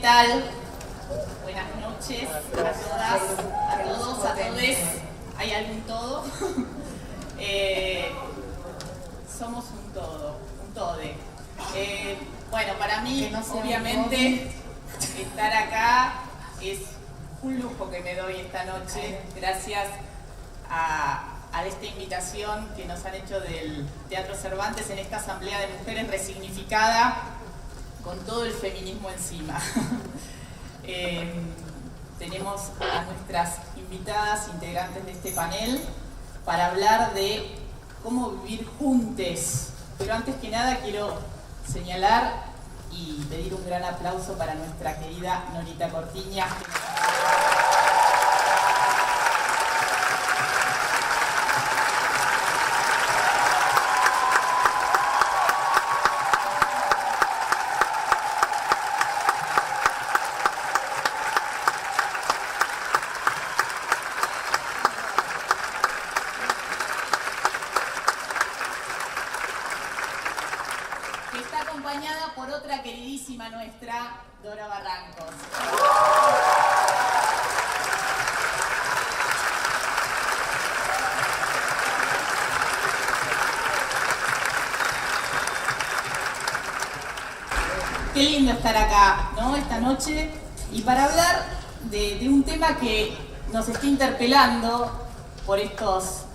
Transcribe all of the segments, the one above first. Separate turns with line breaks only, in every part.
tal? Buenas noches a todas, a todos, a todes. ¿Hay algún todo? Somos un todo, un tode. Bueno, para mí, obviamente, estar acá es un lujo que me doy esta noche, gracias a esta invitación que nos han hecho del Teatro Cervantes en esta Asamblea de Mujeres resignificada con todo el feminismo encima. Tenemos a nuestras invitadas integrantes de este panel para hablar de cómo vivir juntes. Pero antes que nada quiero señalar y pedir un gran aplauso para nuestra querida Norita Cortiñas, acompañada por otra queridísima nuestra, Dora Barrancos. Qué lindo estar acá, ¿no? Esta noche, y para hablar de un tema que nos está interpelando por estos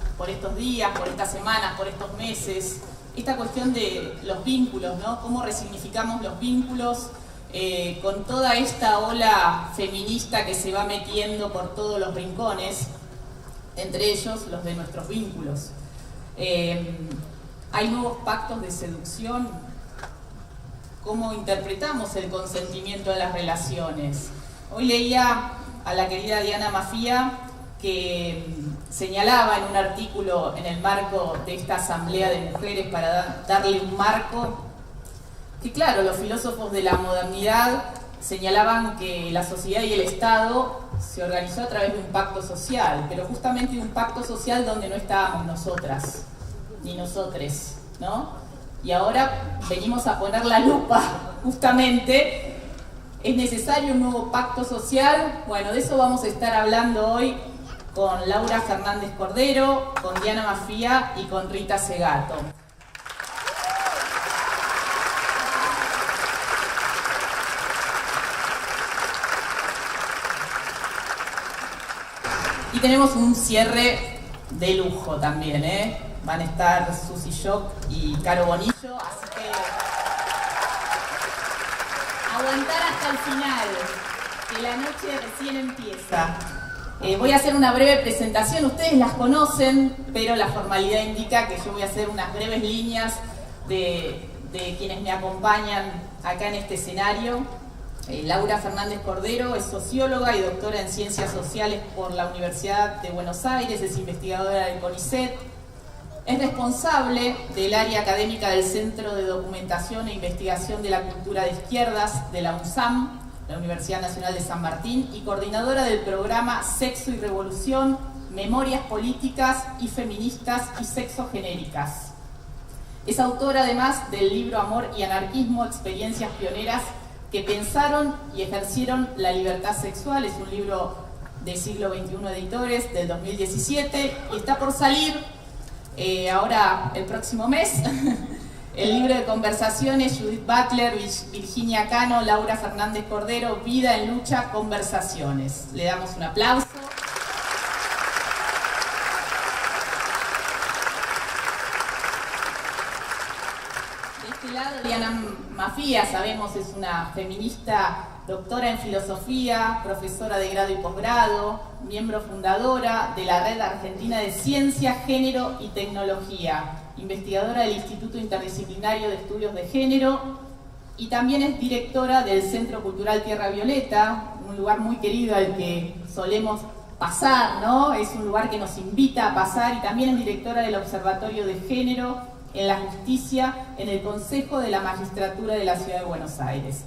días, por estas semanas, por estos meses. Esta cuestión de los vínculos, ¿no? Cómo resignificamos los vínculos con toda esta ola feminista que se va metiendo por todos los rincones, entre ellos los de nuestros vínculos. Hay nuevos pactos de seducción. ¿Cómo interpretamos el consentimiento en las relaciones? Hoy leía a la querida Diana Mafía que señalaba en un artículo en el marco de esta Asamblea de Mujeres para darle un marco, que claro, los filósofos de la modernidad señalaban que la sociedad y el Estado se organizó a través de un pacto social, pero justamente un pacto social donde no estábamos nosotras, ni nosotres, ¿no? Y ahora venimos a poner la lupa, justamente. ¿Es necesario un nuevo pacto social? Bueno, de eso vamos a estar hablando hoy con Laura Fernández Cordero, con Diana Mafía y con Rita Segato. Y tenemos un cierre de lujo también, ¿eh? Van a estar Susi Shock y Caro Bonillo, así que aguantar hasta el final, que la noche recién empieza. Voy a hacer una breve presentación, ustedes las conocen, pero la formalidad indica que yo voy a hacer unas breves líneas de quienes me acompañan acá en este escenario. Laura Fernández Cordero es socióloga y doctora en Ciencias Sociales por la Universidad de Buenos Aires, es investigadora del CONICET, es responsable del área académica del Centro de Documentación e Investigación de la Cultura de Izquierdas de la UNSAM, la Universidad Nacional de San Martín, y coordinadora del programa Sexo y Revolución, Memorias Políticas y Feministas y Sexogenéricas. Es autora además del libro Amor y Anarquismo, experiencias pioneras que pensaron y ejercieron la libertad sexual. Es un libro de Siglo XXI Editores del 2017 y está por salir ahora el próximo mes. El libro de conversaciones, Judith Butler, Virginia Cano, Laura Fernández Cordero, Vida en Lucha, Conversaciones. Le damos un aplauso. De este lado, Diana Mafía, sabemos, es una feminista, doctora en filosofía, profesora de grado y posgrado, miembro fundadora de la Red Argentina de Ciencia, Género y Tecnología, investigadora del Instituto Interdisciplinario de Estudios de Género, y también es directora del Centro Cultural Tierra Violeta, un lugar muy querido al que solemos pasar, ¿no? Es un lugar que nos invita a pasar, y también es directora del Observatorio de Género en la Justicia en el Consejo de la Magistratura de la Ciudad de Buenos Aires.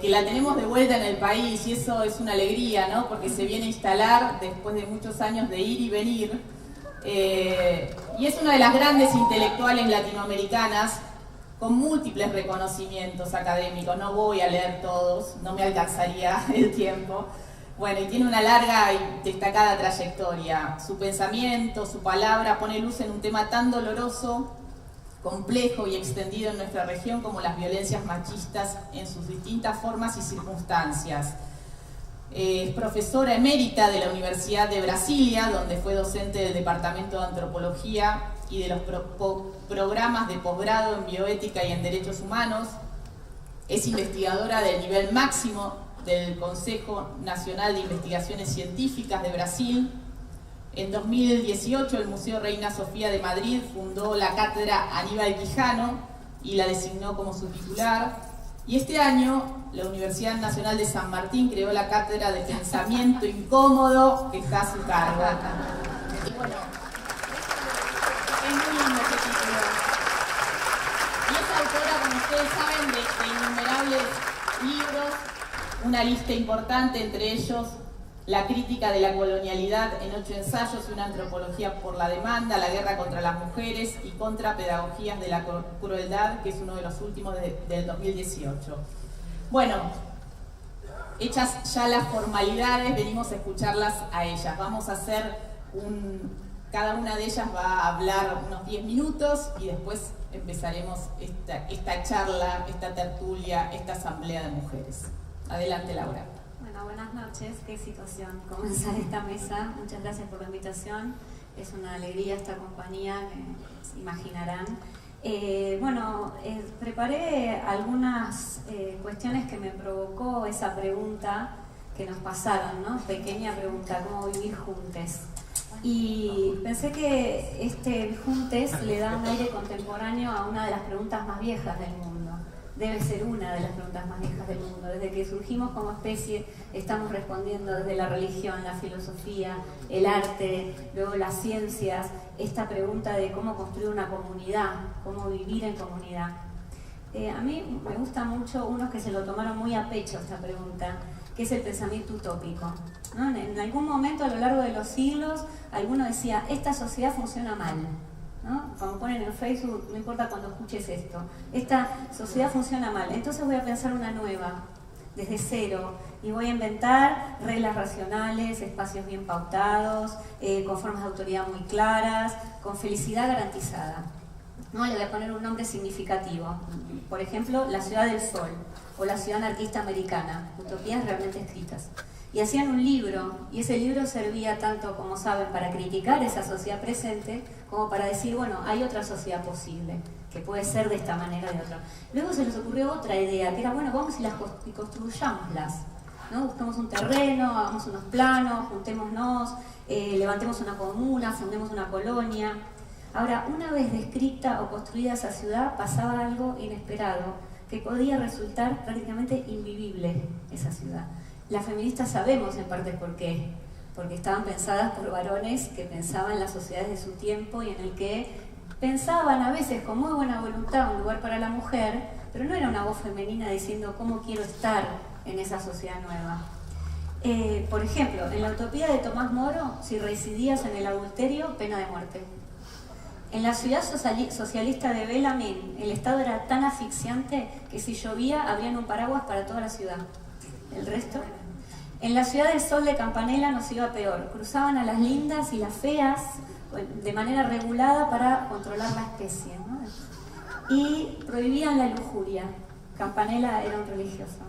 Que la tenemos de vuelta en el país, y eso es una alegría, ¿no? Porque se viene a instalar después de muchos años de ir y venir Y es una de las grandes intelectuales latinoamericanas con múltiples reconocimientos académicos. No voy a leer todos, no me alcanzaría el tiempo. Bueno, y tiene una larga y destacada trayectoria. Su pensamiento, su palabra pone luz en un tema tan doloroso, complejo y extendido en nuestra región como las violencias machistas en sus distintas formas y circunstancias. Es profesora emérita de la Universidad de Brasilia, donde fue docente del Departamento de Antropología y de los programas de posgrado en Bioética y en Derechos Humanos. Es investigadora del nivel máximo del Consejo Nacional de Investigaciones Científicas de Brasil. En 2018 el Museo Reina Sofía de Madrid fundó la cátedra Aníbal Quijano y la designó como su titular. Y este año la Universidad Nacional de San Martín creó la cátedra de Pensamiento Incómodo, que está a su cargo. Y bueno, es muy lindo este título. Y es autora, como ustedes saben, de innumerables libros, una lista importante, entre ellos La crítica de la colonialidad en 8 ensayos y una antropología por la demanda, La guerra contra las mujeres y contra pedagogías de la crueldad, que es uno de los últimos del 2018. Bueno, hechas ya las formalidades, venimos a escucharlas a ellas. Vamos a hacer cada una de ellas va a hablar unos 10 minutos y después empezaremos esta charla, esta tertulia, esta asamblea de mujeres. Adelante, Laura.
Bueno, buenas noches. Qué situación comenzar esta mesa. Muchas gracias por la invitación. Es una alegría esta compañía, que se imaginarán. Preparé algunas cuestiones que me provocó esa pregunta que nos pasaron, ¿no? Pequeña pregunta, ¿cómo vivir juntes? Y pensé que este juntes le da un aire contemporáneo a una de las preguntas más viejas del mundo. Debe ser una de las preguntas más viejas del mundo. Desde que surgimos como especie, estamos respondiendo desde la religión, la filosofía, el arte, luego las ciencias, esta pregunta de cómo construir una comunidad, cómo vivir en comunidad. A mí me gusta mucho unos que se lo tomaron muy a pecho esta pregunta, que es el pensamiento utópico, ¿no? En algún momento a lo largo de los siglos, alguno decía, esta sociedad funciona mal, ¿no? Como ponen en Facebook, no importa cuando escuches esto, esta sociedad funciona mal, entonces voy a pensar una nueva, desde cero, y voy a inventar reglas racionales, espacios bien pautados, con formas de autoridad muy claras, con felicidad garantizada. ¿No? Le voy a poner un nombre significativo, por ejemplo, la Ciudad del Sol, o la Ciudad Anarquista Americana, utopías realmente escritas. Y hacían un libro, y ese libro servía tanto, como saben, para criticar esa sociedad presente, como para decir, bueno, hay otra sociedad posible, que puede ser de esta manera o de otra. Luego se les ocurrió otra idea, que era, bueno, vamos y construyámoslas, ¿no? Busquemos un terreno, hagamos unos planos, juntémonos, levantemos una comuna, fundemos una colonia. Ahora, una vez descrita o construida esa ciudad, pasaba algo inesperado, que podía resultar prácticamente invivible esa ciudad. Las feministas sabemos en parte por qué, porque estaban pensadas por varones que pensaban en las sociedades de su tiempo y en el que pensaban a veces con muy buena voluntad un lugar para la mujer, pero no era una voz femenina diciendo cómo quiero estar en esa sociedad nueva. Por ejemplo, en la utopía de Tomás Moro, si residías en el adulterio, pena de muerte. En la ciudad socialista de Bellarmine, el estado era tan asfixiante que si llovía, abrían un paraguas para toda la ciudad. El resto. En la ciudad del Sol de Campanella nos iba peor. Cruzaban a las lindas y las feas de manera regulada para controlar la especie, ¿no? Y prohibían la lujuria. Campanella era un religioso.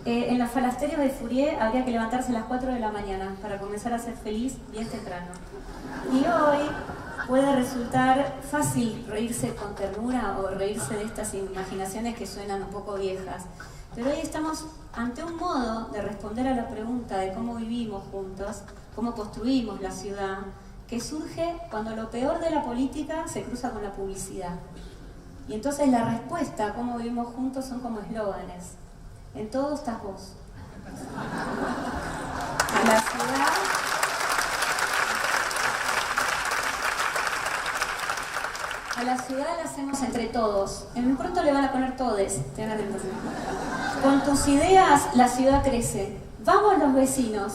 En los falasterios de Fourier habría que levantarse a las 4 de la mañana para comenzar a ser feliz bien temprano. Y hoy puede resultar fácil reírse con ternura o reírse de estas imaginaciones que suenan un poco viejas. Pero hoy estamos ante un modo de responder a la pregunta de cómo vivimos juntos, cómo construimos la ciudad, que surge cuando lo peor de la política se cruza con la publicidad. Y entonces la respuesta a cómo vivimos juntos son como eslóganes. En todo estás vos. A la ciudad... A la ciudad la hacemos entre todos. En pronto le van a poner todes. Con tus ideas la ciudad crece. Vamos los vecinos.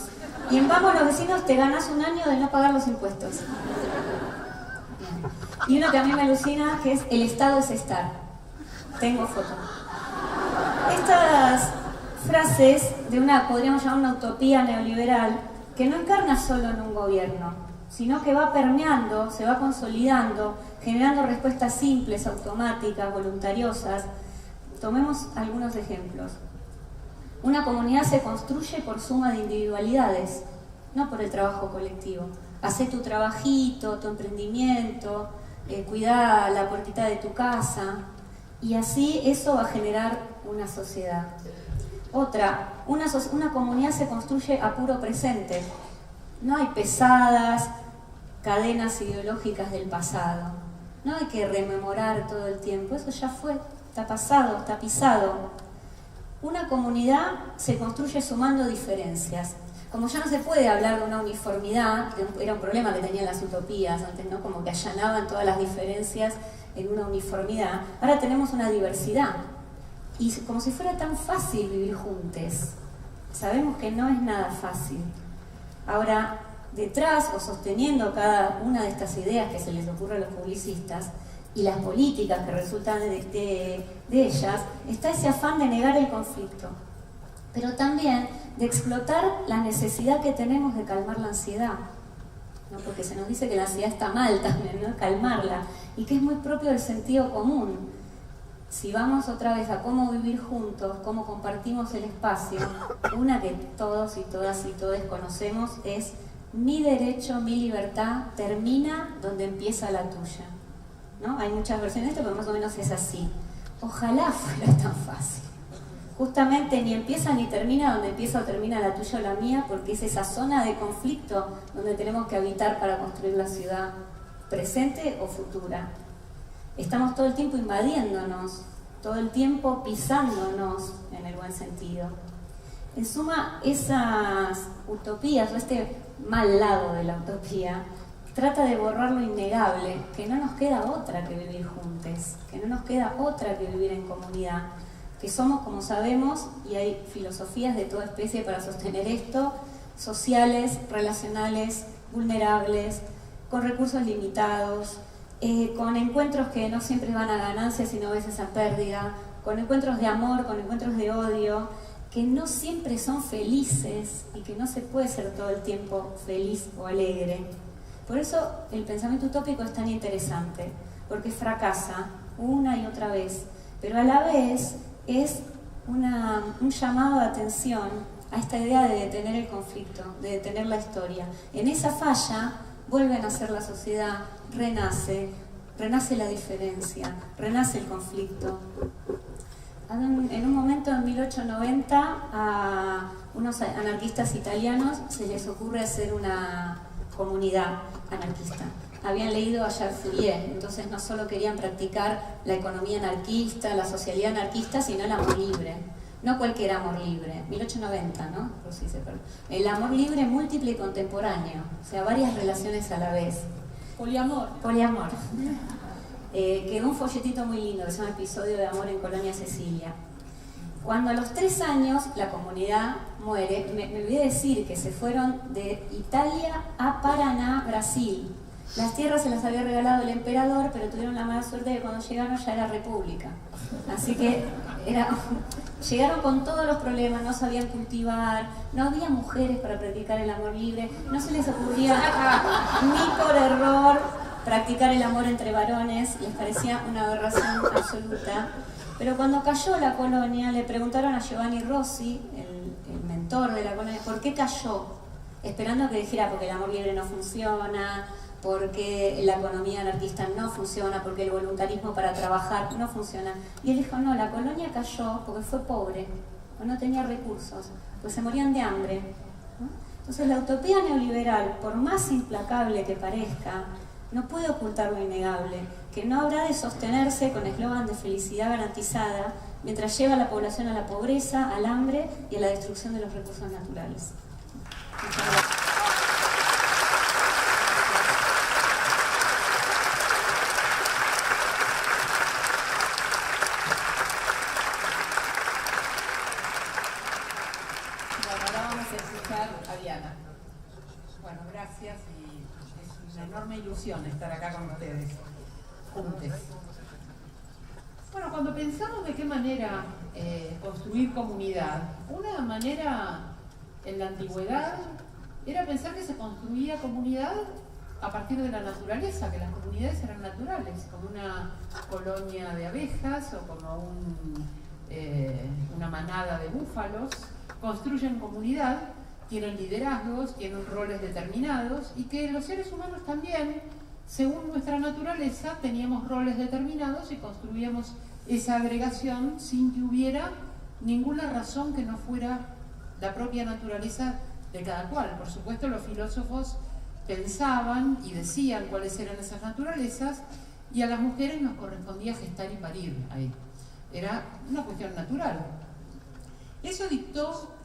Y en Vamos los Vecinos te ganás un año de no pagar los impuestos. Y uno que a mí me alucina, que es el Estado es estar. Tengo foto. Estas frases de una, podríamos llamar una utopía neoliberal, que no encarna solo en un gobierno, sino que va permeando, se va consolidando, generando respuestas simples, automáticas, voluntariosas. Tomemos algunos ejemplos. Una comunidad se construye por suma de individualidades, no por el trabajo colectivo. Hacé tu trabajito, tu emprendimiento, cuidá la puertita de tu casa, y así eso va a generar una sociedad. Otra, una comunidad se construye a puro presente. No hay pesadas cadenas ideológicas del pasado. No hay que rememorar todo el tiempo, eso ya fue, está pasado, está pisado. Una comunidad se construye sumando diferencias. Como ya no se puede hablar de una uniformidad, que era un problema que tenían las utopías antes, ¿no? Como que allanaban todas las diferencias en una uniformidad. Ahora tenemos una diversidad. Y como si fuera tan fácil vivir juntos. Sabemos que no es nada fácil. Ahora, detrás o sosteniendo cada una de estas ideas que se les ocurre a los publicistas y las políticas que resultan de ellas, está ese afán de negar el conflicto, pero también de explotar la necesidad que tenemos de calmar la ansiedad, ¿no? Porque se nos dice que la ansiedad está mal también, ¿no? Calmarla, y que es muy propio del sentido común. Si vamos otra vez a cómo vivir juntos, cómo compartimos el espacio, una que todos y todas y todos conocemos es: mi derecho, mi libertad termina donde empieza la tuya, ¿no? Hay muchas versiones de esto, pero más o menos es así. Ojalá fuera tan fácil. Justamente ni empieza ni termina donde empieza o termina la tuya o la mía, porque es esa zona de conflicto donde tenemos que habitar para construir la ciudad presente o futura. Estamos todo el tiempo invadiéndonos, todo el tiempo pisándonos en el buen sentido. En suma, esas utopías, o este mal lado de la utopía, trata de borrar lo innegable, que no nos queda otra que vivir juntos, que no nos queda otra que vivir en comunidad, que somos, como sabemos, y hay filosofías de toda especie para sostener esto, sociales, relacionales, vulnerables, con recursos limitados, con encuentros que no siempre van a ganancia, sino a veces a pérdida, con encuentros de amor, con encuentros de odio, que no siempre son felices y que no se puede ser todo el tiempo feliz o alegre. Por eso el pensamiento utópico es tan interesante, porque fracasa una y otra vez, pero a la vez es un llamado de atención a esta idea de detener el conflicto, de detener la historia. En esa falla vuelve a nacer la sociedad, renace la diferencia, renace el conflicto. En un momento, en 1890, a unos anarquistas italianos se les ocurre hacer una comunidad anarquista. Habían leído a Charles Fourier, entonces no solo querían practicar la economía anarquista, la socialidad anarquista, sino el amor libre. No cualquier amor libre, 1890, ¿no? El amor libre múltiple y contemporáneo, o sea, varias relaciones a la vez.
Poliamor.
Poliamor. Quedó un folletito muy lindo que se llama Episodio de Amor en Colonia Cecilia. Cuando a los 3 años la comunidad muere, me olvidé decir que se fueron de Italia a Paraná, Brasil. Las tierras se las había regalado el emperador, pero tuvieron la mala suerte de que cuando llegaron ya era república. Así que llegaron con todos los problemas, no sabían cultivar, no había mujeres para practicar el amor libre, no se les ocurría ni por error practicar el amor entre varones, les parecía una aberración absoluta. Pero cuando cayó la colonia, le preguntaron a Giovanni Rossi, el mentor de la colonia, ¿por qué cayó? Esperando que dijera, porque el amor libre no funciona, porque la economía anarquista no funciona, porque el voluntarismo para trabajar no funciona. Y él dijo, no, la colonia cayó porque fue pobre, o no tenía recursos, pues se morían de hambre, ¿no? Entonces la utopía neoliberal, por más implacable que parezca, no puede ocultar lo innegable, que no habrá de sostenerse con eslogan de felicidad garantizada, mientras lleva a la población a la pobreza, al hambre y a la destrucción de los recursos naturales. Muchas gracias.
Bueno, ahora vamos a escuchar a Diana.
Bueno, gracias y es una enorme ilusión estar acá con ustedes, juntos. Bueno, cuando pensamos de qué manera construir comunidad, una manera en la antigüedad era pensar que se construía comunidad a partir de la naturaleza, que las comunidades eran naturales, como una colonia de abejas o como una manada de búfalos, construyen comunidad, tienen liderazgos, tienen roles determinados y que los seres humanos también, según nuestra naturaleza, teníamos roles determinados y construíamos esa agregación sin que hubiera ninguna razón que no fuera la propia naturaleza de cada cual. Por supuesto, los filósofos pensaban y decían cuáles eran esas naturalezas y a las mujeres nos correspondía gestar y parir ahí. Era una cuestión natural. Eso dictó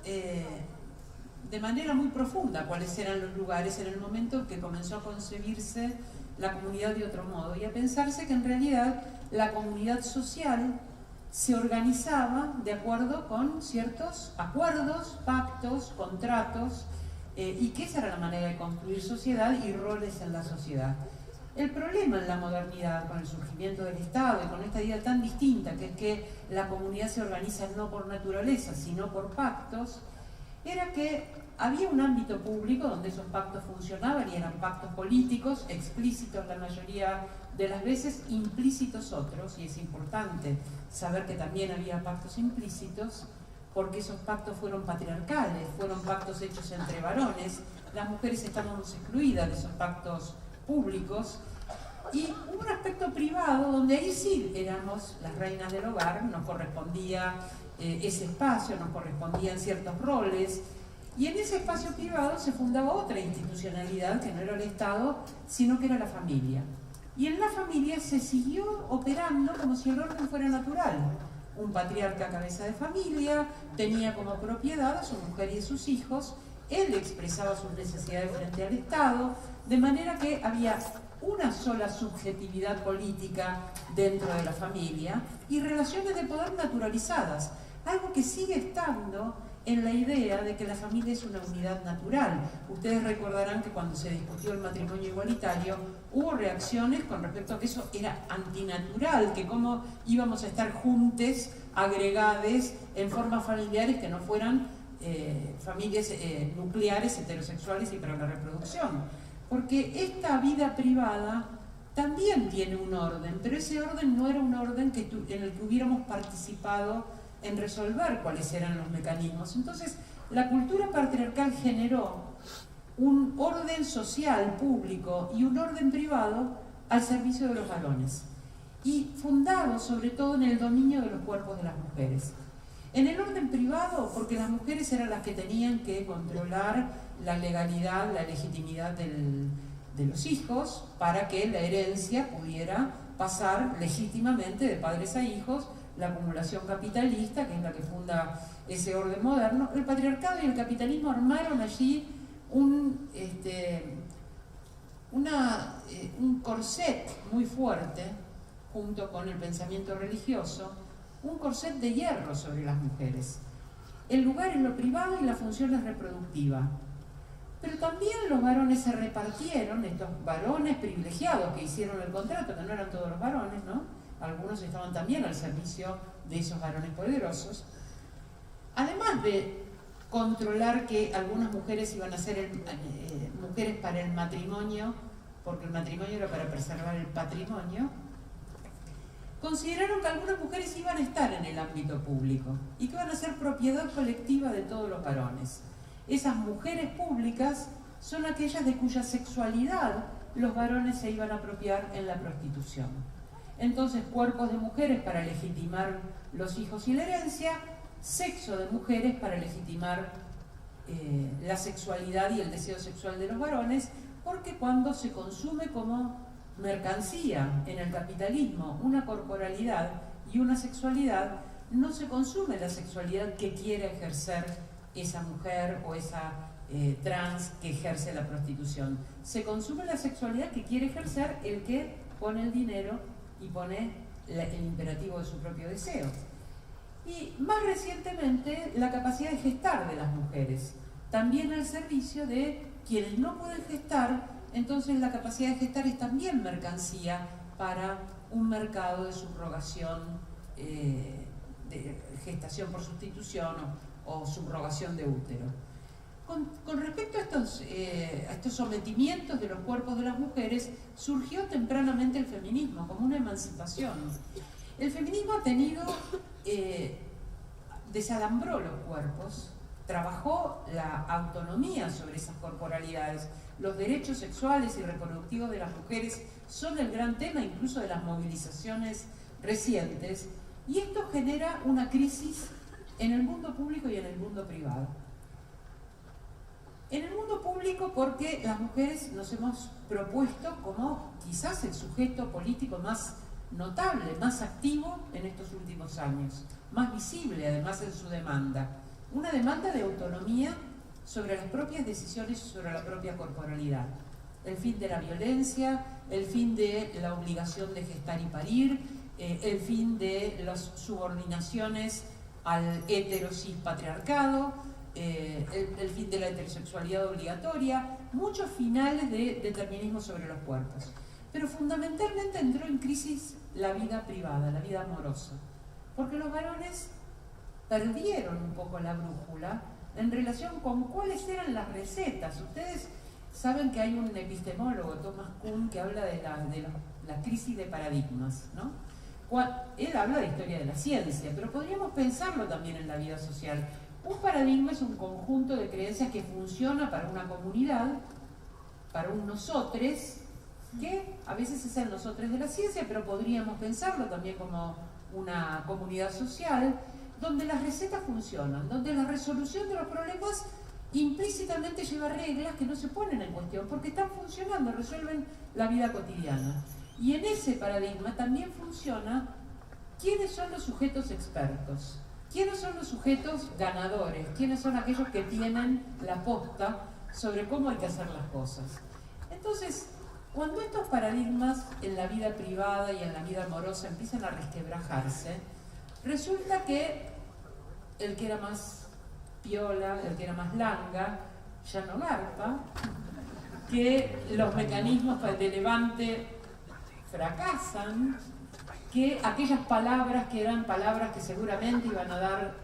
de manera muy profunda cuáles eran los lugares en el momento en que comenzó a concebirse la comunidad de otro modo y a pensarse que en realidad la comunidad social se organizaba de acuerdo con ciertos acuerdos, pactos, contratos, y que esa era la manera de construir sociedad y roles en la sociedad. El problema en la modernidad, con el surgimiento del Estado y con esta idea tan distinta, que es que la comunidad se organiza no por naturaleza, sino por pactos, era que había un ámbito público donde esos pactos funcionaban y eran pactos políticos, explícitos la mayoría de las veces, implícitos otros, y es importante saber que también había pactos implícitos, porque esos pactos fueron patriarcales, fueron pactos hechos entre varones, las mujeres estábamos excluidas de esos pactos públicos, y un aspecto privado donde ahí sí éramos las reinas del hogar, nos correspondía ese espacio, nos correspondían ciertos roles, y en ese espacio privado se fundaba otra institucionalidad que no era el Estado, sino que era la familia. Y en la familia se siguió operando como si el orden fuera natural. Un patriarca cabeza de familia tenía como propiedad a su mujer y a sus hijos, él expresaba sus necesidades frente al Estado, de manera que había una sola subjetividad política dentro de la familia y relaciones de poder naturalizadas, algo que sigue estando en la idea de que la familia es una unidad natural. Ustedes recordarán que cuando se discutió el matrimonio igualitario hubo reacciones con respecto a que eso era antinatural, que cómo íbamos a estar juntos, agregades en formas familiares que no fueran familias nucleares, heterosexuales y para la reproducción. Porque esta vida privada también tiene un orden, pero ese orden no era un orden en el que hubiéramos participado en resolver cuáles eran los mecanismos. Entonces, la cultura patriarcal generó un orden social público y un orden privado al servicio de los varones, y fundado sobre todo en el dominio de los cuerpos de las mujeres. En el orden privado, porque las mujeres eran las que tenían que controlar la legalidad, la legitimidad de los hijos, para que la herencia pudiera pasar legítimamente de padres a hijos, la acumulación capitalista, que es la que funda ese orden moderno. El patriarcado y el capitalismo armaron allí un corset muy fuerte, junto con el pensamiento religioso, un corset de hierro sobre las mujeres. El lugar es lo privado y la función es reproductiva. Pero también los varones se repartieron, estos varones privilegiados que hicieron el contrato, que no eran todos los varones, ¿no? Algunos estaban también al servicio de esos varones poderosos. Además de controlar que algunas mujeres iban a ser mujeres para el matrimonio, porque el matrimonio era para preservar el patrimonio, consideraron que algunas mujeres iban a estar en el ámbito público y que iban a ser propiedad colectiva de todos los varones. Esas mujeres públicas son aquellas de cuya sexualidad los varones se iban a apropiar en la prostitución. Entonces, cuerpos de mujeres para legitimar los hijos y la herencia, sexo de mujeres para legitimar la sexualidad y el deseo sexual de los varones, porque cuando se consume como mercancía en el capitalismo una corporalidad y una sexualidad, no se consume la sexualidad que quiere ejercer esa mujer o esa trans que ejerce la prostitución. Se consume la sexualidad que quiere ejercer el que pone el dinero y pone el imperativo de su propio deseo. Y más recientemente, la capacidad de gestar de las mujeres, también al servicio de quienes no pueden gestar, entonces la capacidad de gestar es también mercancía para un mercado de subrogación, de gestación por sustitución o subrogación de útero. Con respecto a estos sometimientos de los cuerpos de las mujeres, surgió tempranamente el feminismo como una emancipación. El feminismo ha tenido, desalambró los cuerpos, trabajó la autonomía sobre esas corporalidades. Los derechos sexuales y reproductivos de las mujeres son el gran tema incluso de las movilizaciones recientes, y esto genera una crisis en el mundo público y en el mundo privado. En el mundo público porque las mujeres nos hemos propuesto como quizás el sujeto político más notable, más activo en estos últimos años, más visible además en su demanda. Una demanda de autonomía sobre las propias decisiones y sobre la propia corporalidad. El fin de la violencia, el fin de la obligación de gestar y parir, el fin de las subordinaciones al heterosis patriarcado, el fin de la heterosexualidad obligatoria, muchos finales de determinismo sobre los cuerpos. Pero fundamentalmente entró en crisis la vida privada, la vida amorosa, porque los varones perdieron un poco la brújula en relación con cuáles eran las recetas. Ustedes saben que hay un epistemólogo, Thomas Kuhn, que habla de la crisis de paradigmas, ¿no? Él habla de historia de la ciencia, pero podríamos pensarlo también en la vida social. Un paradigma es un conjunto de creencias que funciona para una comunidad, para un nosotres, que a veces es el nosotres de la ciencia, pero podríamos pensarlo también como una comunidad social, donde las recetas funcionan, donde la resolución de los problemas implícitamente lleva reglas que no se ponen en cuestión, porque están funcionando, resuelven la vida cotidiana. Y en ese paradigma también funciona quiénes son los sujetos expertos, quiénes son los sujetos ganadores, quiénes son aquellos que tienen la posta sobre cómo hay que hacer las cosas. Entonces, cuando estos paradigmas en la vida privada y en la vida amorosa empiezan a resquebrajarse, resulta que el que era más piola, el que era más langa, ya no garpa, que los mecanismos de levante fracasan, que aquellas palabras que eran palabras que seguramente iban a dar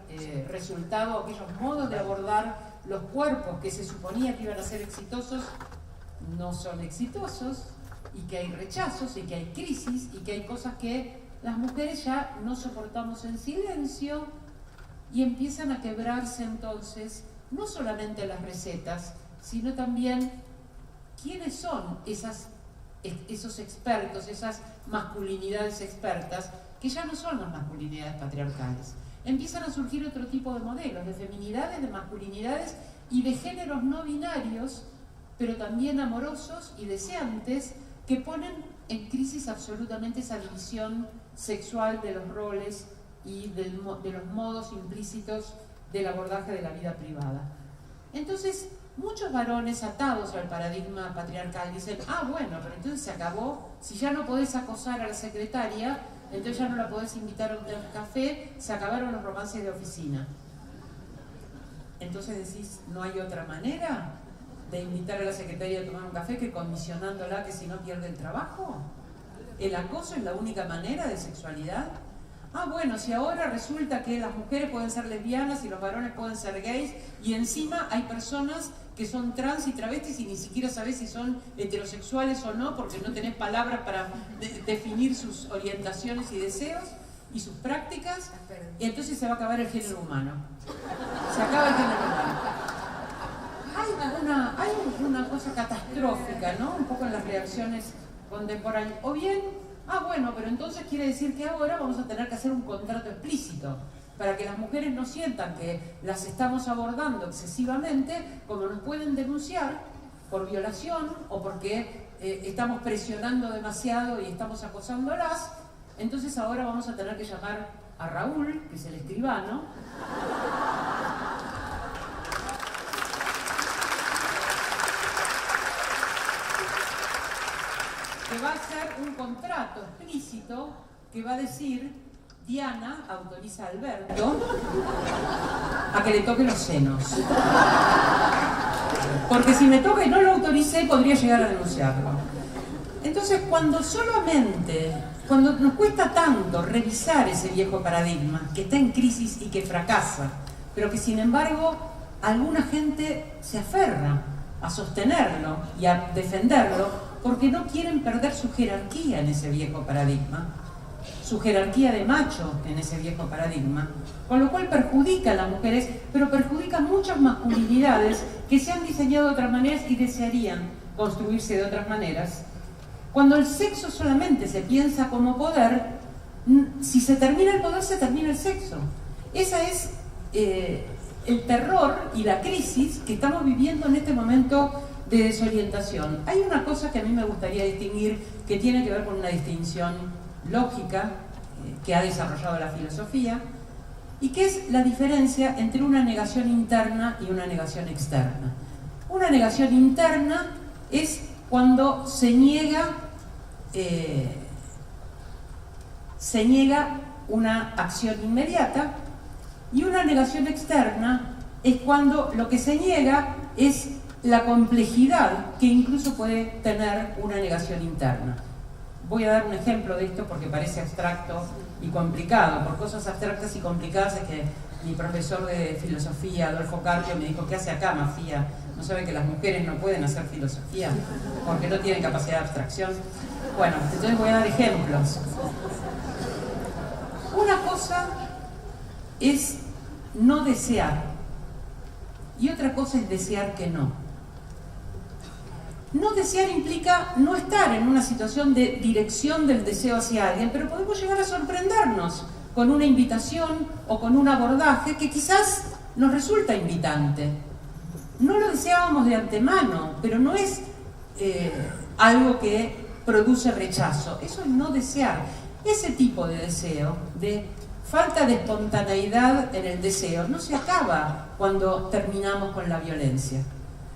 resultado, aquellos modos de abordar los cuerpos que se suponía que iban a ser exitosos, no son exitosos, y que hay rechazos, y que hay crisis, y que hay cosas que las mujeres ya no soportamos en silencio, y empiezan a quebrarse entonces no solamente las recetas, sino también quiénes son esos expertos, esas masculinidades expertas, que ya no son las masculinidades patriarcales. Empiezan a surgir otro tipo de modelos, de feminidades, de masculinidades y de géneros no binarios, pero también amorosos y deseantes, que ponen en crisis absolutamente esa división sexual de los roles y de los modos implícitos del abordaje de la vida privada. Entonces, muchos varones atados al paradigma patriarcal dicen, bueno, pero entonces se acabó, si ya no podés acosar a la secretaria, entonces ya no la podés invitar a un café, se acabaron los romances de oficina. Entonces decís, ¿no hay otra manera de invitar a la secretaria a tomar un café que condicionándola que si no pierde el trabajo? ¿El acoso es la única manera de sexualidad? Bueno, si ahora resulta que las mujeres pueden ser lesbianas y los varones pueden ser gays, y encima hay personas que son trans y travestis y ni siquiera sabés si son heterosexuales o no, porque no tenés palabras para definir sus orientaciones y deseos y sus prácticas, y entonces se va a acabar el género humano. Se acaba el género humano. Hay una cosa catastrófica, ¿no? Un poco en las reacciones contemporáneas. O bien, bueno, pero entonces quiere decir que ahora vamos a tener que hacer un contrato explícito para que las mujeres no sientan que las estamos abordando excesivamente, como nos pueden denunciar por violación o porque estamos presionando demasiado y estamos acosándolas. Entonces ahora vamos a tener que llamar a Raúl, que es el escribano, que va a hacer un contrato explícito que va a decir: Diana autoriza a Alberto a que le toque los senos. Porque si me toca y no lo autoricé, podría llegar a denunciarlo. Entonces, cuando nos cuesta tanto revisar ese viejo paradigma que está en crisis y que fracasa, pero que sin embargo alguna gente se aferra a sostenerlo y a defenderlo porque no quieren perder su jerarquía en ese viejo paradigma, su jerarquía de macho en ese viejo paradigma, con lo cual perjudica a las mujeres, pero perjudica muchas masculinidades que se han diseñado de otras maneras y desearían construirse de otras maneras. Cuando el sexo solamente se piensa como poder, si se termina el poder, se termina el sexo. Esa es el terror y la crisis que estamos viviendo en este momento de desorientación. Hay una cosa que a mí me gustaría distinguir, que tiene que ver con una distinción lógica que ha desarrollado la filosofía, y que es la diferencia entre una negación interna y una negación externa. Una negación interna es cuando se niega una acción inmediata, y una negación externa es cuando lo que se niega es la complejidad que incluso puede tener una negación interna. Voy a dar un ejemplo de esto porque parece abstracto y complicado. Por cosas abstractas y complicadas es que mi profesor de filosofía, Adolfo Carpio, me dijo: ¿qué hace acá, Mafía? ¿No sabe que las mujeres no pueden hacer filosofía porque no tienen capacidad de abstracción? Bueno, entonces voy a dar ejemplos. Una cosa es no desear y otra cosa es desear que no. No desear implica no estar en una situación de dirección del deseo hacia alguien, pero podemos llegar a sorprendernos con una invitación o con un abordaje que quizás nos resulta invitante. No lo deseábamos de antemano, pero no es algo que produce rechazo. Eso es no desear. Ese tipo de deseo, de falta de espontaneidad en el deseo, no se acaba cuando terminamos con la violencia.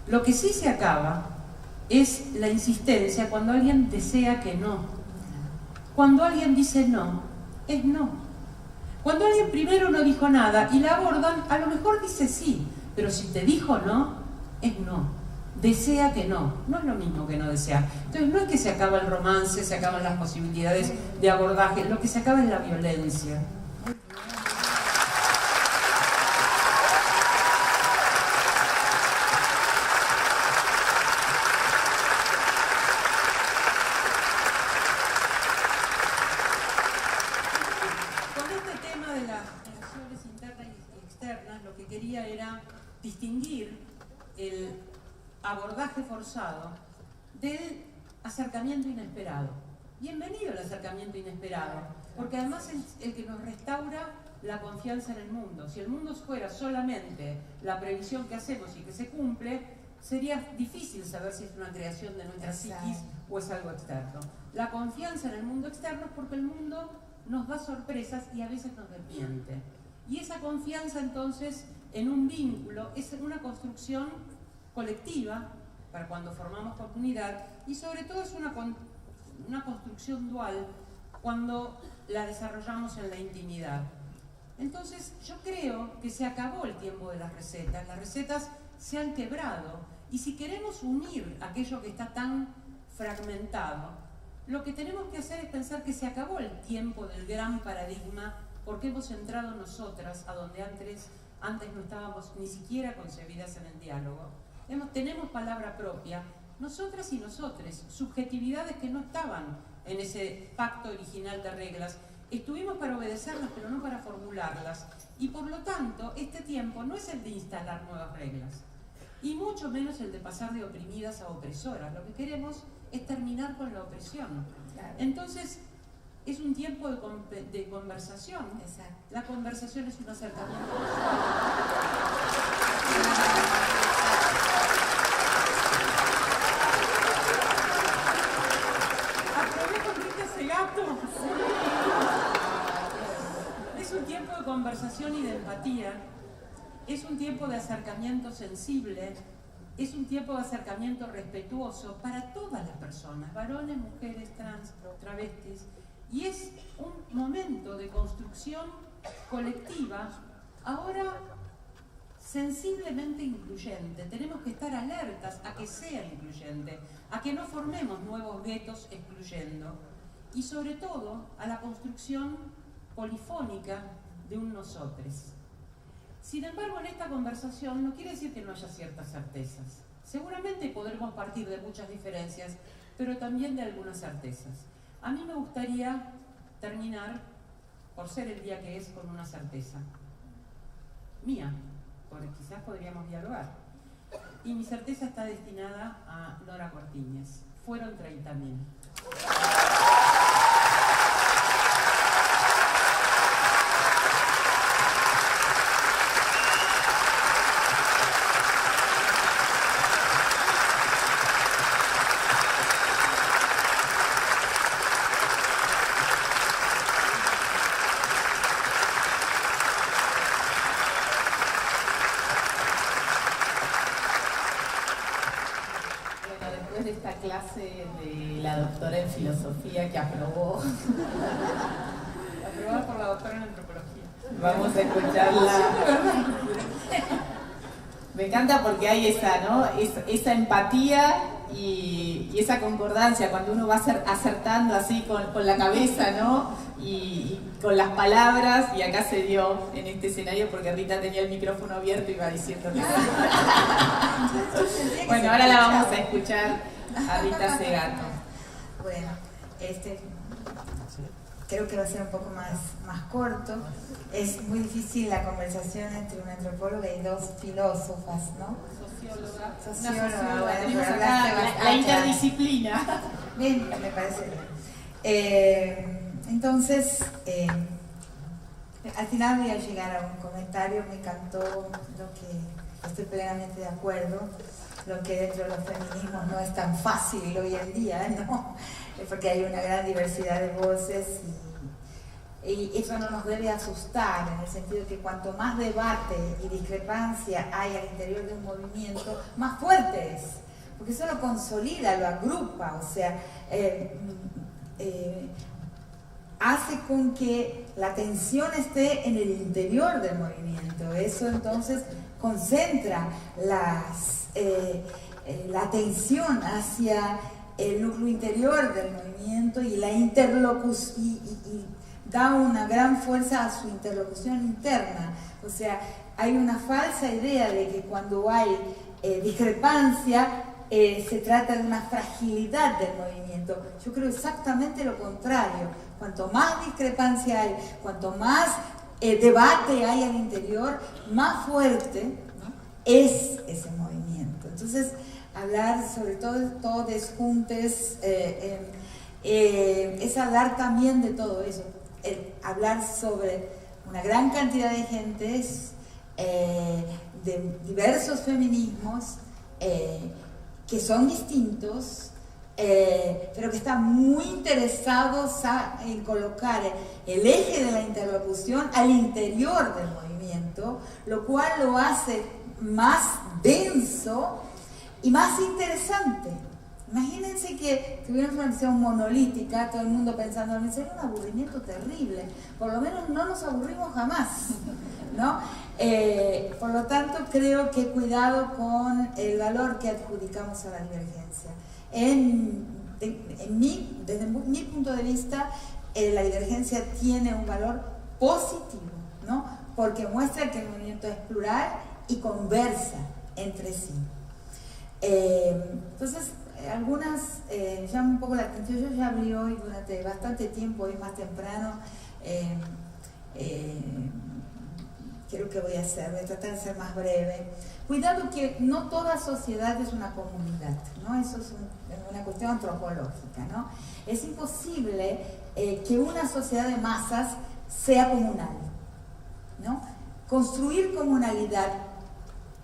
Lo que sí se acaba es la insistencia cuando alguien desea que no. Cuando alguien dice no, es no. Cuando alguien primero no dijo nada y la abordan, a lo mejor dice sí, pero si te dijo no, es no. Desea que no. No es lo mismo que no desear. Entonces no es que se acaba el romance, se acaban las posibilidades de abordaje, lo que se acaba es la violencia. Distinguir el abordaje forzado del acercamiento inesperado. Bienvenido el acercamiento inesperado, porque además es el que nos restaura la confianza en el mundo. Si el mundo fuera solamente la previsión que hacemos y que se cumple, sería difícil saber si es una creación de nuestra psiquis o es algo externo. La confianza en el mundo externo es porque el mundo nos da sorpresas y a veces nos desmiente. Y esa confianza entonces en un vínculo es una construcción colectiva para cuando formamos comunidad, y sobre todo es una construcción dual cuando la desarrollamos en la intimidad. Entonces yo creo que se acabó el tiempo de las recetas se han quebrado, y si queremos unir aquello que está tan fragmentado, lo que tenemos que hacer es pensar que se acabó el tiempo del gran paradigma, porque hemos entrado nosotras a donde antes no estábamos ni siquiera concebidas en el diálogo. Tenemos palabra propia, nosotras y nosotres, subjetividades que no estaban en ese pacto original de reglas. Estuvimos para obedecerlas, pero no para formularlas. Y por lo tanto, este tiempo no es el de instalar nuevas reglas, y mucho menos el de pasar de oprimidas a opresoras. Lo que queremos es terminar con la opresión. Entonces, es un tiempo de conversación.
Exacto.
La conversación es un acercamiento. ¿Aprovecho ese gato? Es un tiempo de conversación y de empatía. Es un tiempo de acercamiento sensible. Es un tiempo de acercamiento respetuoso para todas las personas, varones, mujeres, trans, travestis. Y es un momento de construcción colectiva. Ahora sensiblemente incluyente. Tenemos que estar alertas a que sea incluyente, a que no formemos nuevos guetos excluyendo, y sobre todo a la construcción polifónica de un nosotres. Sin embargo, en esta conversación no quiere decir que no haya ciertas certezas. Seguramente podremos partir de muchas diferencias, pero también de algunas certezas. A mí me gustaría terminar, por ser el día que es, con una certeza mía, porque quizás podríamos dialogar. Y mi certeza está destinada a Nora Cortiñas. Fueron 30.000.
Clase de la doctora en filosofía que aprobó.
Aprobada por la doctora en antropología.
Vamos a escucharla. Me encanta porque hay esa, ¿no? Esa empatía y esa concordancia cuando uno va acertando así con la cabeza, ¿no? Y con las palabras, y acá se dio en este escenario porque Rita tenía el micrófono abierto y iba diciendo que bueno, ahora la vamos a escuchar a Rita Segato.
Bueno, creo que va a ser un poco más corto. Es muy difícil la conversación entre una antropóloga y dos filósofas, ¿no? Socióloga. Bueno,
tenemos acá la interdisciplina.
Bien, me parece bien. Entonces, al final voy a llegar a un comentario. Me encantó lo que estoy plenamente de acuerdo. Lo que dentro de los feminismos no es tan fácil hoy en día, ¿no? Porque hay una gran diversidad de voces y eso no nos debe asustar, en el sentido que cuanto más debate y discrepancia hay al interior de un movimiento, más fuerte es, porque eso lo consolida, lo agrupa, o sea, hace con que la tensión esté en el interior del movimiento. Eso entonces concentra la atención hacia el núcleo interior del movimiento y la interlocución y da una gran fuerza a su interlocución interna. O sea, hay una falsa idea de que cuando hay discrepancia se trata de una fragilidad del movimiento. Yo creo exactamente lo contrario. Cuanto más discrepancia hay, cuanto más debate hay al interior, más fuerte, ¿no?, es ese movimiento. Entonces, hablar sobre todo juntes es hablar también de todo eso, hablar sobre una gran cantidad de gentes, de diversos feminismos, que son distintos, pero que están muy interesados en colocar el eje de la interlocución al interior del movimiento, lo cual lo hace más denso y más interesante. Imagínense que tuviéramos una visión monolítica, todo el mundo pensando, sería un aburrimiento terrible, por lo menos no nos aburrimos jamás, ¿no? Por lo tanto, creo que cuidado con el valor que adjudicamos a la divergencia. Desde mi punto de vista, la divergencia tiene un valor positivo, ¿no? Porque muestra que el movimiento es plural y conversa entre sí. Entonces, algunas llaman un poco la atención. Yo ya abrí hoy durante bastante tiempo, hoy más temprano. Creo que voy a tratar de ser más breve. Cuidado que no toda sociedad es una comunidad, ¿no? Eso es una cuestión antropológica, ¿no? Es imposible que una sociedad de masas sea comunal, ¿no? Construir comunalidad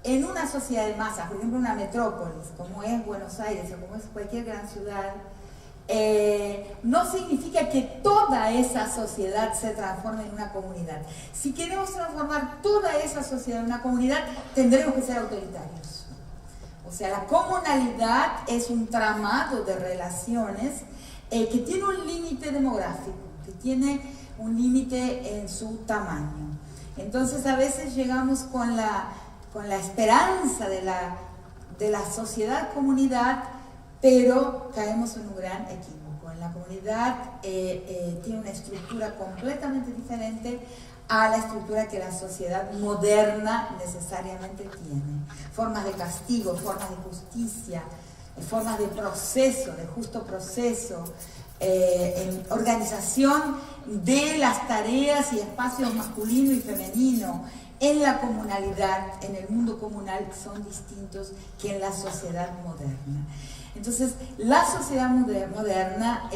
en una sociedad de masas, por ejemplo una metrópolis, como es Buenos Aires o como es cualquier gran ciudad, no significa que toda esa sociedad se transforme en una comunidad. Si queremos transformar toda esa sociedad en una comunidad, tendremos que ser autoritarios. O sea, la comunalidad es un tramado de relaciones que tiene un límite demográfico, que tiene un límite en su tamaño. Entonces, a veces llegamos con la con la esperanza de la sociedad-comunidad, pero caemos en un gran equívoco. En la comunidad tiene una estructura completamente diferente a la estructura que la sociedad moderna necesariamente tiene. Formas de castigo, formas de justicia, formas de proceso, de justo proceso, en organización de las tareas y espacios masculino y femenino en la comunalidad, en el mundo comunal, son distintos que en la sociedad moderna. Entonces, la sociedad moderna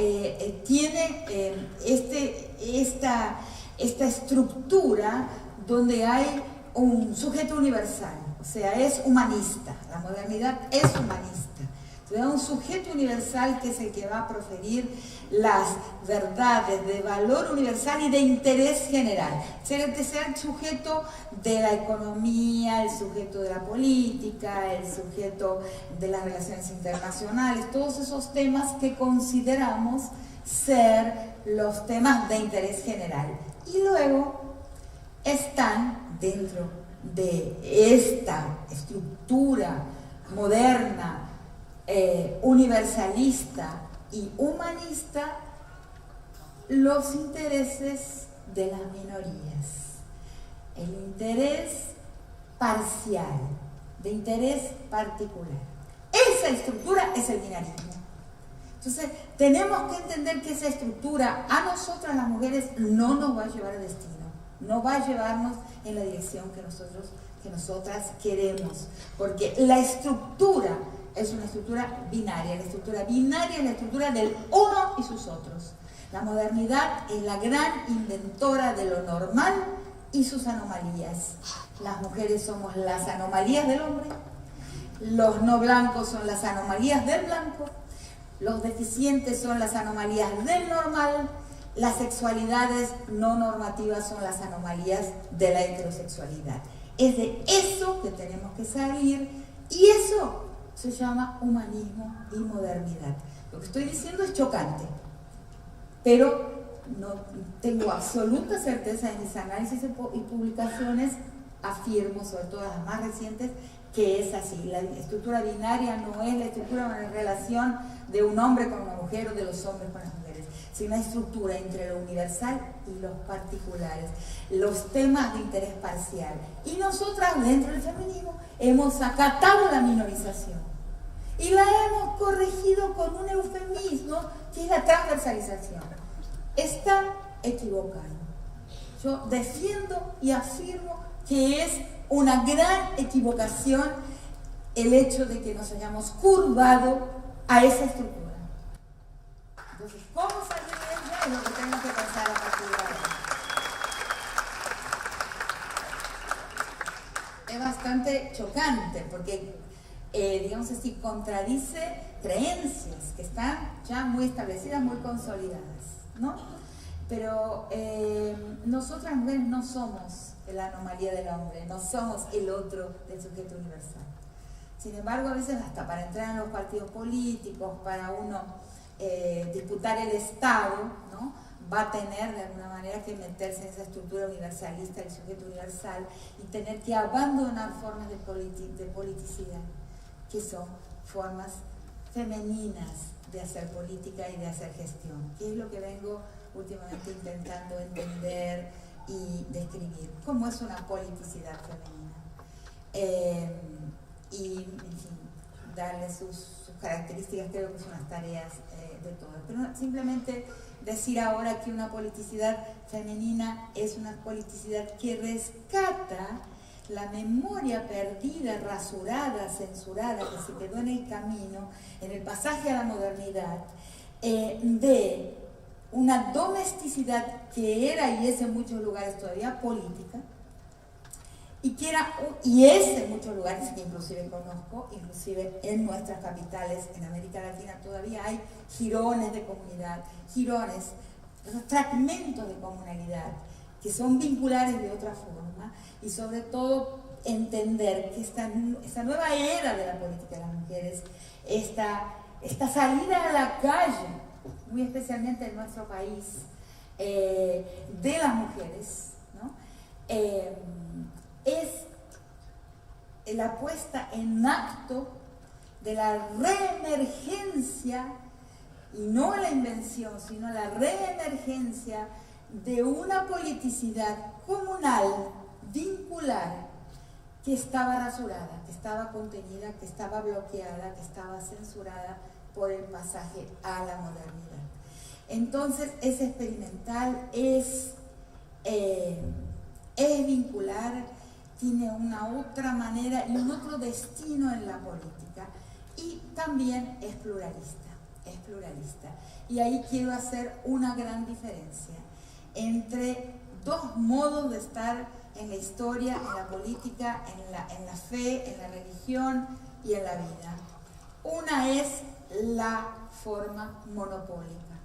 tiene esta estructura donde hay un sujeto universal, o sea, es humanista. La modernidad es humanista. Entonces, hay un sujeto universal que es el que va a proferir las verdades de valor universal y de interés general. Ser el sujeto de la economía, el sujeto de la política, el sujeto de las relaciones internacionales, todos esos temas que consideramos ser los temas de interés general. Y luego están dentro de esta estructura moderna, universalista y humanista, los intereses de las minorías, el interés parcial, de interés particular. Esa estructura es el binarismo. Entonces, tenemos que entender que esa estructura a nosotras las mujeres no nos va a llevar al destino, no va a llevarnos en la dirección que nosotras queremos, porque la estructura es una estructura binaria. La estructura binaria es la estructura del uno y sus otros. La modernidad es la gran inventora de lo normal y sus anomalías. Las mujeres somos las anomalías del hombre, los no blancos son las anomalías del blanco, los deficientes son las anomalías del normal, las sexualidades no normativas son las anomalías de la heterosexualidad. Es de eso que tenemos que salir, y eso se llama humanismo y modernidad. Lo que estoy diciendo es chocante, pero no tengo absoluta certeza en mis análisis y publicaciones, afirmo, sobre todo las más recientes, que es así. La estructura binaria no es la estructura de una relación de un hombre con una mujer o de los hombres con las mujeres, sino una estructura entre lo universal y los particulares, los temas de interés parcial. Y nosotras, dentro del feminismo, hemos acatado la minorización y la hemos corregido con un eufemismo que es la transversalización. Está equivocado. Yo defiendo y afirmo que es una gran equivocación el hecho de que nos hayamos curvado a esa estructura. Entonces, ¿cómo salir de ella? Es lo que tenemos que pensar a partir de ahora. Es bastante chocante porque, digamos así, contradice creencias que están ya muy establecidas, muy consolidadas, ¿no? Pero nosotras mujeres no somos la anomalía del hombre, no somos el otro del sujeto universal. Sin embargo, a veces hasta para entrar en los partidos políticos, para uno disputar el Estado, ¿no?, va a tener de alguna manera que meterse en esa estructura universalista del sujeto universal y tener que abandonar formas de politicidad, que son formas femeninas de hacer política y de hacer gestión, que es lo que vengo últimamente intentando entender y describir, cómo es una politicidad femenina. Y, en fin, darle sus características, creo que son las tareas de todas. Pero simplemente decir ahora que una politicidad femenina es una politicidad que rescata la memoria perdida, rasurada, censurada, que se quedó en el camino, en el pasaje a la modernidad, de una domesticidad que era y es en muchos lugares todavía política, y es en muchos lugares que inclusive conozco, inclusive en nuestras capitales, en América Latina, todavía hay jirones de comunidad, fragmentos de comunalidad, que son vinculares de otra forma, y sobre todo entender que esta nueva era de la política de las mujeres, esta salida a la calle, muy especialmente en nuestro país, de las mujeres, ¿no?, es la puesta en acto de la reemergencia, y no la invención, sino la reemergencia de una politicidad comunal, vincular, que estaba rasurada, que estaba contenida, que estaba bloqueada, que estaba censurada por el pasaje a la modernidad. Entonces es experimental, es vincular, tiene una otra manera y un otro destino en la política, y también es pluralista. Y ahí quiero hacer una gran diferencia entre dos modos de estar en la historia, en la política, en la fe, en la religión y en la vida. Una es la forma monopólica.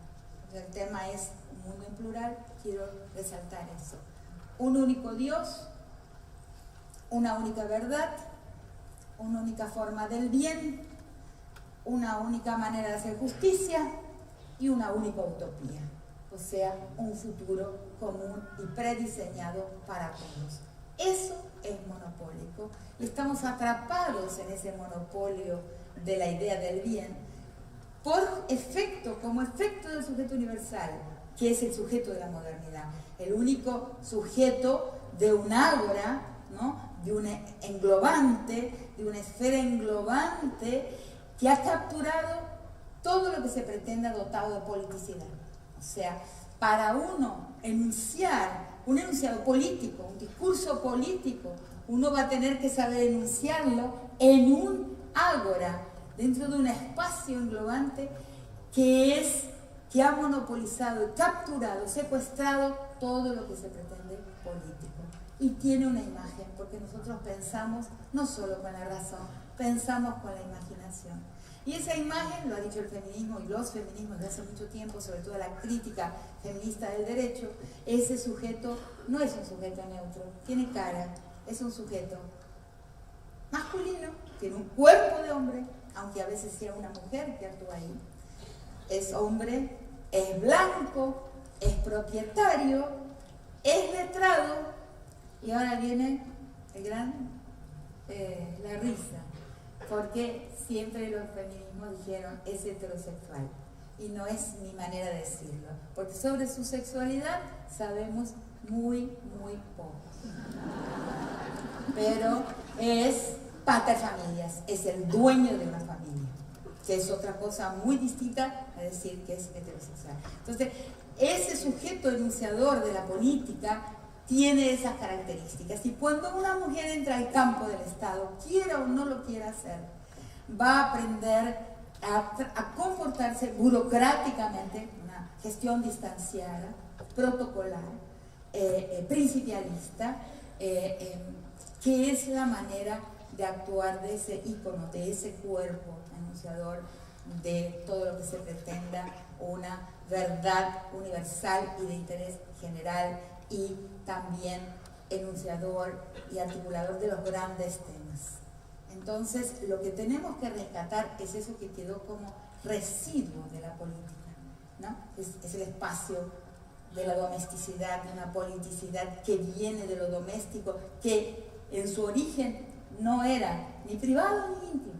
El tema es un mundo en plural, quiero resaltar eso. Un único Dios, una única verdad, una única forma del bien, una única manera de hacer justicia y una única utopía. O sea, un futuro común y prediseñado para todos. Eso es monopólico, y estamos atrapados en ese monopolio de la idea del bien como efecto del sujeto universal, que es el sujeto de la modernidad, el único sujeto de un ágora, ¿no? De un englobante, de una esfera englobante que ha capturado todo lo que se pretenda dotado de politicidad. O sea, para uno enunciar un enunciado político, un discurso político, uno va a tener que saber enunciarlo en un ágora, dentro de un espacio englobante que ha monopolizado, capturado, secuestrado todo lo que se pretende político. Y tiene una imagen, porque nosotros pensamos no solo con la razón, pensamos con la imaginación. Y esa imagen, lo ha dicho el feminismo y los feminismos de hace mucho tiempo, sobre todo la crítica feminista del derecho, ese sujeto no es un sujeto neutro, tiene cara, es un sujeto masculino, tiene un cuerpo de hombre, aunque a veces sea una mujer que actúa ahí. Es hombre, es blanco, es propietario, es letrado, y ahora viene la risa, porque siempre los feminismos dijeron es heterosexual, y no es mi manera de decirlo, porque sobre su sexualidad sabemos muy, muy poco. Pero es paterfamilias, es el dueño de una familia, que es otra cosa muy distinta a decir que es heterosexual. Entonces, ese sujeto enunciador de la política tiene esas características, y cuando una mujer entra al campo del Estado, quiera o no lo quiera hacer, va a aprender a comportarse burocráticamente, una gestión distanciada, protocolar, principialista, que es la manera de actuar de ese ícono, de ese cuerpo enunciador de todo lo que se pretenda una verdad universal y de interés general, y también enunciador y articulador de los grandes temas. Entonces, lo que tenemos que rescatar es eso que quedó como residuo de la política, ¿no? Es el espacio de la domesticidad, de una politicidad que viene de lo doméstico, que en su origen no era ni privado ni íntimo.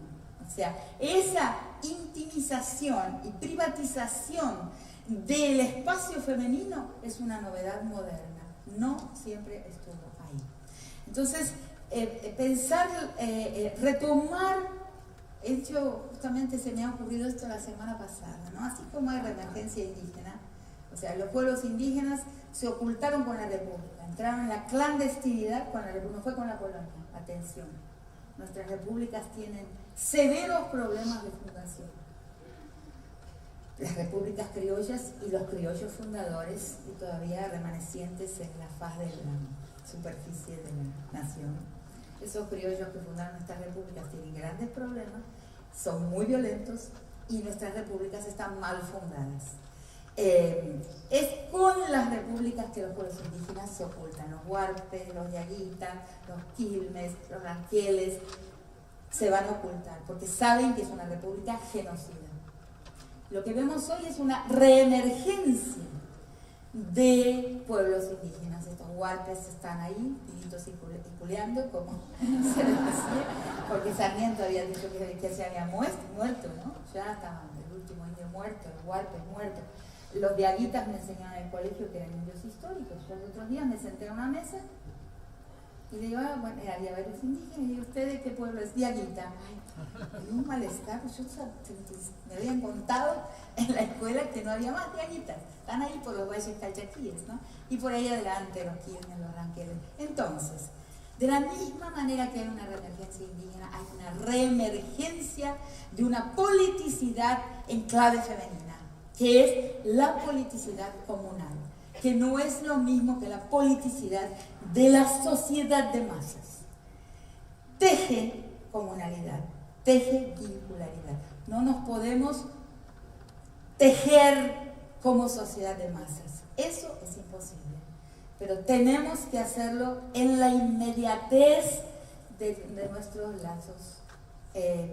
O sea, esa intimización y privatización del espacio femenino es una novedad moderna, no siempre estuvo ahí. Entonces, pensar, retomar, justamente se me ha ocurrido esto la semana pasada, ¿no? Así como hay reemergencia indígena, o sea, los pueblos indígenas se ocultaron con la República, entraron en la clandestinidad con la República, no fue con la colonia, atención. Nuestras repúblicas tienen severos problemas de fundación. Las repúblicas criollas y los criollos fundadores, y todavía remanecientes en la faz de la superficie de la nación. Esos criollos que fundaron nuestras repúblicas tienen grandes problemas, son muy violentos, y nuestras repúblicas están mal fundadas. Es con las repúblicas que los pueblos indígenas se ocultan. Los huarpes, los yaguitas, los quilmes, los ranqueles se van a ocultar porque saben que es una república genocida. Lo que vemos hoy es una reemergencia de pueblos indígenas. Estos huarpes están ahí, vivitos y culeando, como se les decía, porque Sarmiento había dicho que se había muerto, ¿no? Ya estaban el último indio muerto, los huarpes muertos. Los diaguitas me enseñaron en el colegio que eran indios históricos. Yo los otros días me senté a una mesa y le digo, bueno, había varios indígenas, y digo, ¿usted de qué pueblo es? Diaguita. Y un malestar, pues me habían contado en la escuela que no había más diaguitas. Están ahí por los valles calchaquíes, ¿no? Y por ahí adelante los Quilmes, los Ranqueles. Entonces, de la misma manera que hay una reemergencia indígena, hay una reemergencia de una politicidad en clave femenina, que es la politicidad comunal, que no es lo mismo que la politicidad de la sociedad de masas. Teje comunalidad, teje vincularidad. No nos podemos tejer como sociedad de masas. Eso es imposible. Pero tenemos que hacerlo en la inmediatez de nuestros lazos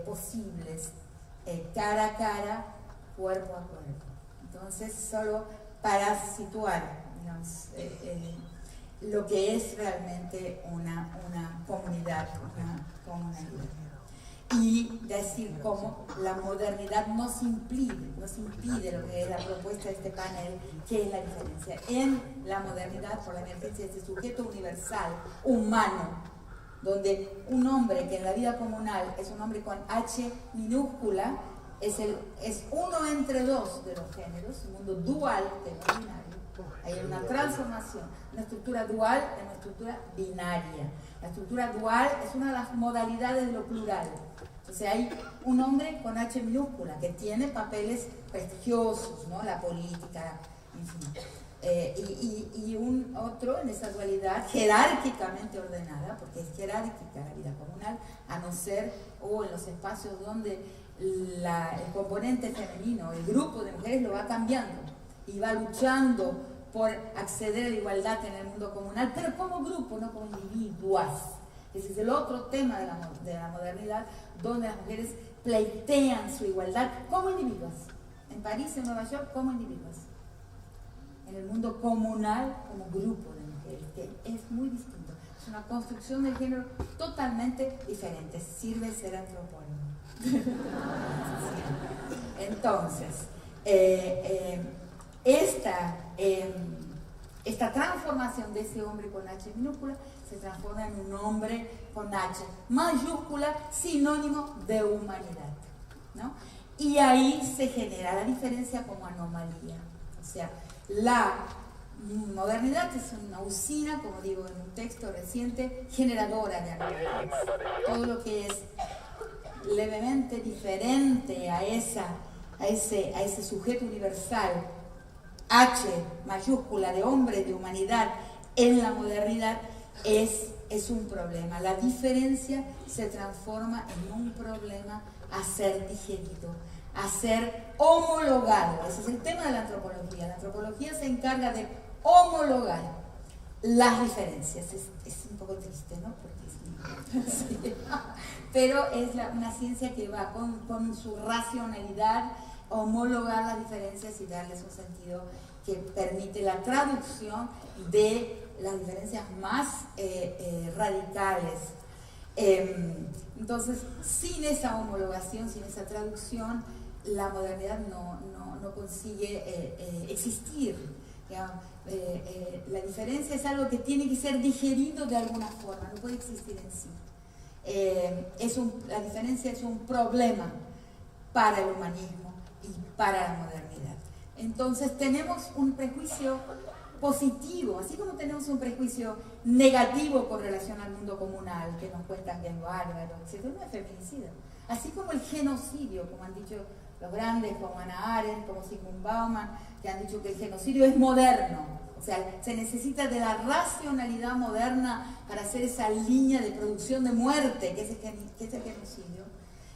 posibles, cara a cara, cuerpo a cuerpo. Entonces, solo para situar, digamos, lo que es realmente una comunidad, una comunalidad. Y decir cómo la modernidad nos impide lo que es la propuesta de este panel, que es la diferencia. En la modernidad, por la emergencia de este sujeto universal, humano, donde un hombre que en la vida comunal es un hombre con H minúscula, es uno entre dos de los géneros, un mundo dual de no binario. Hay una transformación, una estructura dual en una estructura binaria. La estructura dual es una de las modalidades de lo plural. Entonces hay un hombre con H minúscula que tiene papeles prestigiosos, ¿no? La política, en fin. Y un otro en esa dualidad jerárquicamente ordenada, porque es jerárquica la vida comunal, a no ser o en los espacios donde el componente femenino, el grupo de mujeres lo va cambiando y va luchando por acceder a la igualdad en el mundo comunal, pero como grupo, no como individuos. Ese es el otro tema de la modernidad, donde las mujeres pleitean su igualdad como individuos. En París, en Nueva York, como individuos. En el mundo comunal, como grupo de mujeres, que es muy distinto. Es una construcción del género totalmente diferente. Sirve ser antropólogo. Entonces, esta transformación de ese hombre con H minúscula se transforma en un hombre con H mayúscula, sinónimo de humanidad, ¿no? Y ahí se genera la diferencia como anomalía. O sea, la modernidad es una usina, como digo en un texto reciente, generadora de anomalías. Todo lo que es levemente diferente a ese sujeto universal, H mayúscula de hombre, de humanidad, en la modernidad es un problema. La diferencia se transforma en un problema a ser digerido, a ser homologado. Ese es el tema de la antropología. La antropología se encarga de homologar las diferencias. Es un poco triste, ¿no? Porque sí. Pero es una ciencia que va con su racionalidad homologar las diferencias y darles un sentido que permite la traducción de las diferencias más radicales. Entonces, sin esa homologación, sin esa traducción, la modernidad no consigue existir. La diferencia es algo que tiene que ser digerido de alguna forma, no puede existir en sí. La diferencia es un problema para el humanismo y para la modernidad. Entonces tenemos un prejuicio positivo, así como tenemos un prejuicio negativo con relación al mundo comunal, que nos cuentan que es bárbaro, etc. No es feminicida. Así como el genocidio, como han dicho los grandes, como Hannah Arendt, como Zygmunt Bauman, que han dicho que el genocidio es moderno. O sea, se necesita de la racionalidad moderna para hacer esa línea de producción de muerte, que es el genocidio.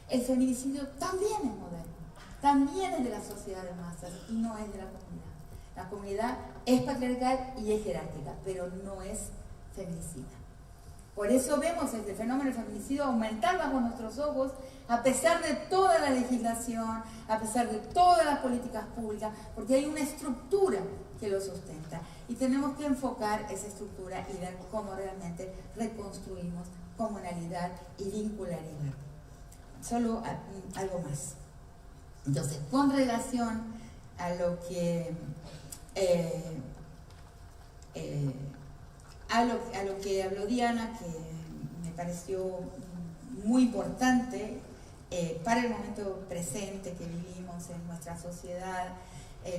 El feminicidio también es moderno, también es de la sociedad de masas y no es de la comunidad. La comunidad es patriarcal y es jerárquica, pero no es feminicida. Por eso vemos este fenómeno del feminicidio aumentar bajo nuestros ojos, a pesar de toda la legislación, a pesar de todas las políticas públicas, porque hay una estructura que lo sustenta. Y tenemos que enfocar esa estructura y ver cómo realmente reconstruimos comunalidad y vincularidad. Solo algo más. Entonces, con relación a lo que habló Diana, que me pareció muy importante para el momento presente que vivimos en nuestra sociedad.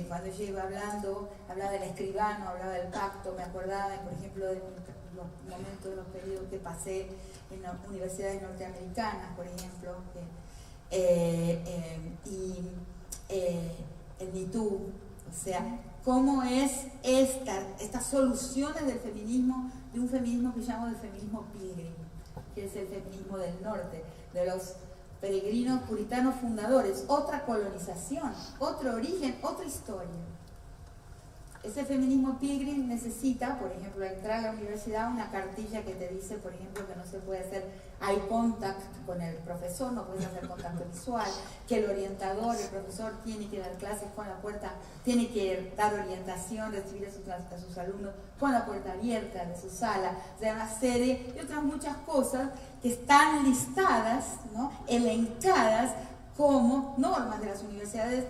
Cuando yo iba hablaba del escribano, hablaba del pacto, me acordaba, por ejemplo, de los momentos, los periodos que pasé en las universidades norteamericanas, por ejemplo, el Me Too, o sea, cómo es estas soluciones del feminismo, de un feminismo que llamo el feminismo pilgrim, que es el feminismo del norte, de los peregrinos puritanos fundadores, otra colonización, otro origen, otra historia. Ese feminismo pilgrim necesita, por ejemplo, al entrar a la universidad, una cartilla que te dice, por ejemplo, que no se puede hacer eye contact con el profesor, no puedes hacer contacto visual, que el orientador, el profesor, tiene que dar clases con la puerta, tiene que dar orientación, recibir a sus alumnos con la puerta abierta de su sala, o sea, una serie y otras muchas cosas que están listadas, ¿no?, elencadas como normas de las universidades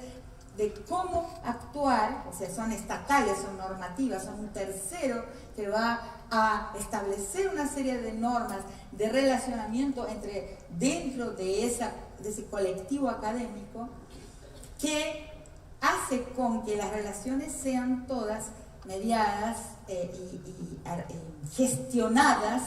de cómo actuar, o sea, son estatales, son normativas, son un tercero que va a establecer una serie de normas de relacionamiento dentro de ese colectivo académico que hace con que las relaciones sean todas mediadas y gestionadas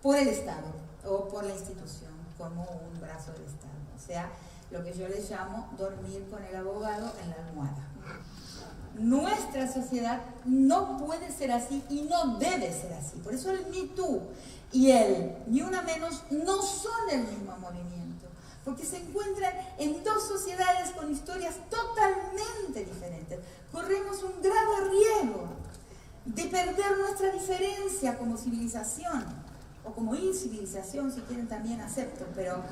por el Estado o por la institución como un brazo del Estado, o sea, lo que yo les llamo dormir con el abogado en la almohada. Nuestra sociedad no puede ser así y no debe ser así. Por eso el Me Too y el Ni Una Menos no son el mismo movimiento, porque se encuentran en dos sociedades con historias totalmente diferentes. Corremos un grave riesgo de perder nuestra diferencia como civilización, o como incivilización, si quieren también acepto, pero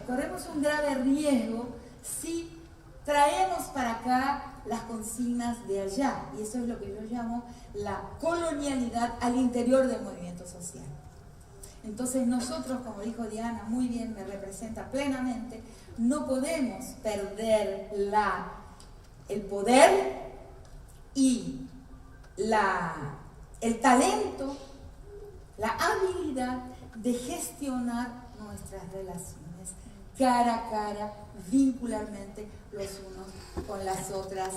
corremos un grave riesgo si traemos para acá las consignas de allá, y eso es lo que yo llamo la colonialidad al interior del movimiento social. Entonces nosotros, como dijo Diana, muy bien, me representa plenamente, no podemos perder el poder y el talento, la habilidad de gestionar nuestras relaciones cara a cara, vincularmente los unos con las otras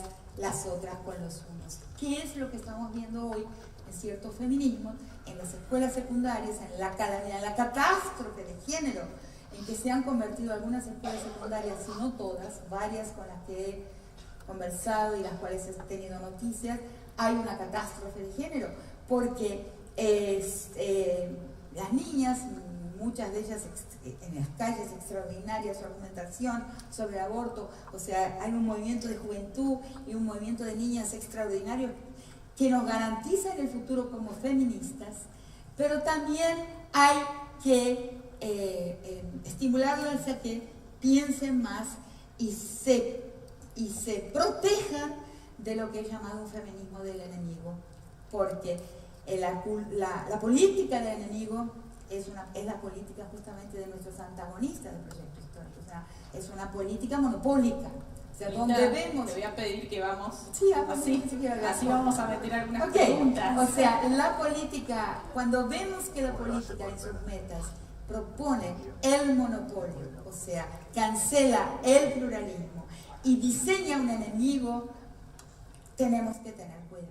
con los unos. ¿Qué es lo que estamos viendo hoy en ciertos feminismos, en las escuelas secundarias, en la catástrofe de género en que se han convertido algunas escuelas secundarias, si no todas, varias con las que he conversado y las cuales he tenido noticias? Hay una catástrofe de género, porque las niñas, muchas de ellas en las calles, extraordinaria su argumentación sobre el aborto, o sea, hay un movimiento de juventud y un movimiento de niñas extraordinario que nos garantizan el futuro como feministas, pero también hay que estimularlas a que piensen más y se protejan de lo que he llamado un feminismo del enemigo, porque la política del enemigo es la política justamente de nuestros antagonistas del proyecto histórico, o sea, es una política monopólica. O sea, donde vemos...
Te voy a pedir que vamos,
sí,
así vamos a meter algunas preguntas.
O sea, la política, cuando vemos que la política en sus metas propone el monopolio, o sea, cancela el pluralismo y diseña un enemigo, tenemos que tener cuidado.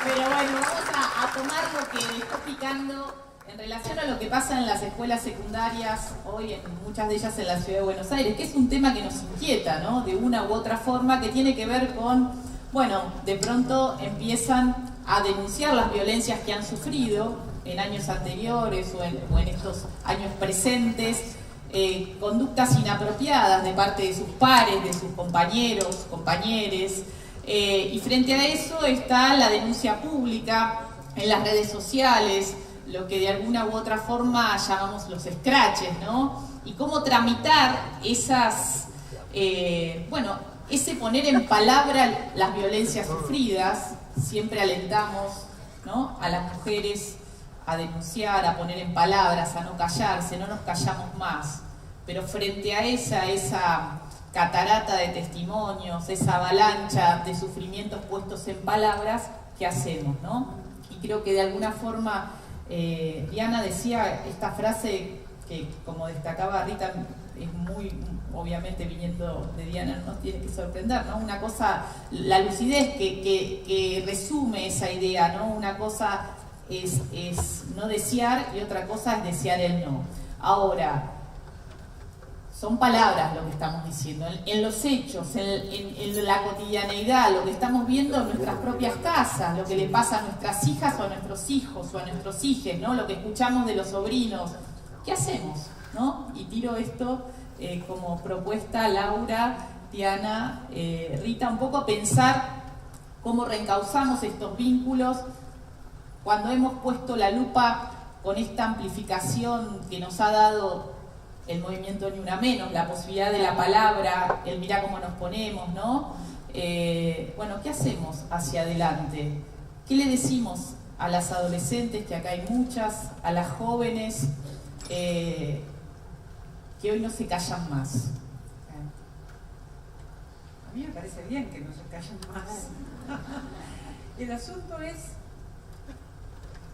Pero bueno, vamos a tomar lo que está picando en relación a lo que pasa en las escuelas secundarias hoy, en muchas de ellas en la Ciudad de Buenos Aires, que es un tema que nos inquieta, ¿no?, de una u otra forma, que tiene que ver con, bueno, de pronto empiezan a denunciar las violencias que han sufrido en años anteriores o en estos años presentes, conductas inapropiadas de parte de sus pares, de sus compañeros, compañeres, y frente a eso está la denuncia pública en las redes sociales, lo que de alguna u otra forma llamamos los scratches, ¿no? Y cómo tramitar esas, ese poner en palabra las violencias sufridas. Siempre alentamos, ¿no?, a las mujeres a denunciar, a poner en palabras, a no callarse, no nos callamos más. Pero frente a esa catarata de testimonios, esa avalancha de sufrimientos puestos en palabras, ¿qué hacemos, no? Y creo que de alguna forma Diana decía esta frase que, como destacaba Rita, es muy, obviamente viniendo de Diana, nos tiene que sorprender, ¿no? Una cosa, la lucidez que resume esa idea, ¿no? Una cosa es no desear y otra cosa es desear el no. Ahora, son palabras lo que estamos diciendo, en los hechos, en la cotidianeidad, lo que estamos viendo en nuestras propias casas, lo que le pasa a nuestras hijas o a nuestros hijos o a nuestros hijes, ¿no? Lo que escuchamos de los sobrinos. ¿Qué hacemos, no? Y tiro esto como propuesta a Laura, Diana, Rita, un poco a pensar cómo reencauzamos estos vínculos cuando hemos puesto la lupa con esta amplificación que nos ha dado el movimiento Ni Una Menos, la posibilidad de la palabra, el mirá cómo nos ponemos, ¿no? ¿Qué hacemos hacia adelante? ¿Qué le decimos a las adolescentes, que acá hay muchas, a las jóvenes, que hoy no se callan más?
A mí me parece bien que no se callen más. El asunto es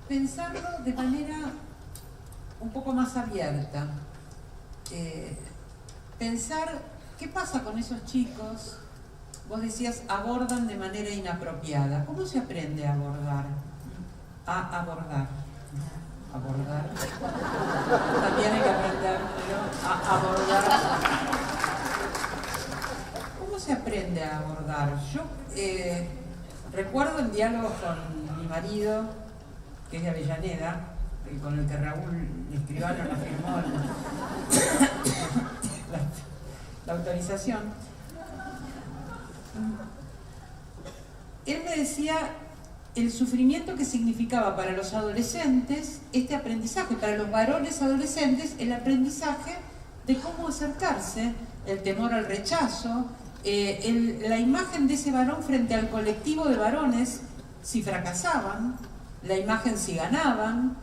pensarlo de manera un poco más abierta. Pensar qué pasa con esos chicos. Vos decías, abordan de manera inapropiada. ¿Cómo se aprende a abordar? A abordar. Abordar. También hay que aprender a abordar. ¿Cómo se aprende a abordar? Yo recuerdo en diálogo con mi marido, que es de Avellaneda, con el que Raúl Escribano nos firmó la autorización. Él me decía el sufrimiento que significaba para los adolescentes este aprendizaje, para los varones adolescentes, el aprendizaje de cómo acercarse, el temor al rechazo, la imagen de ese varón frente al colectivo de varones si fracasaban, la imagen si ganaban,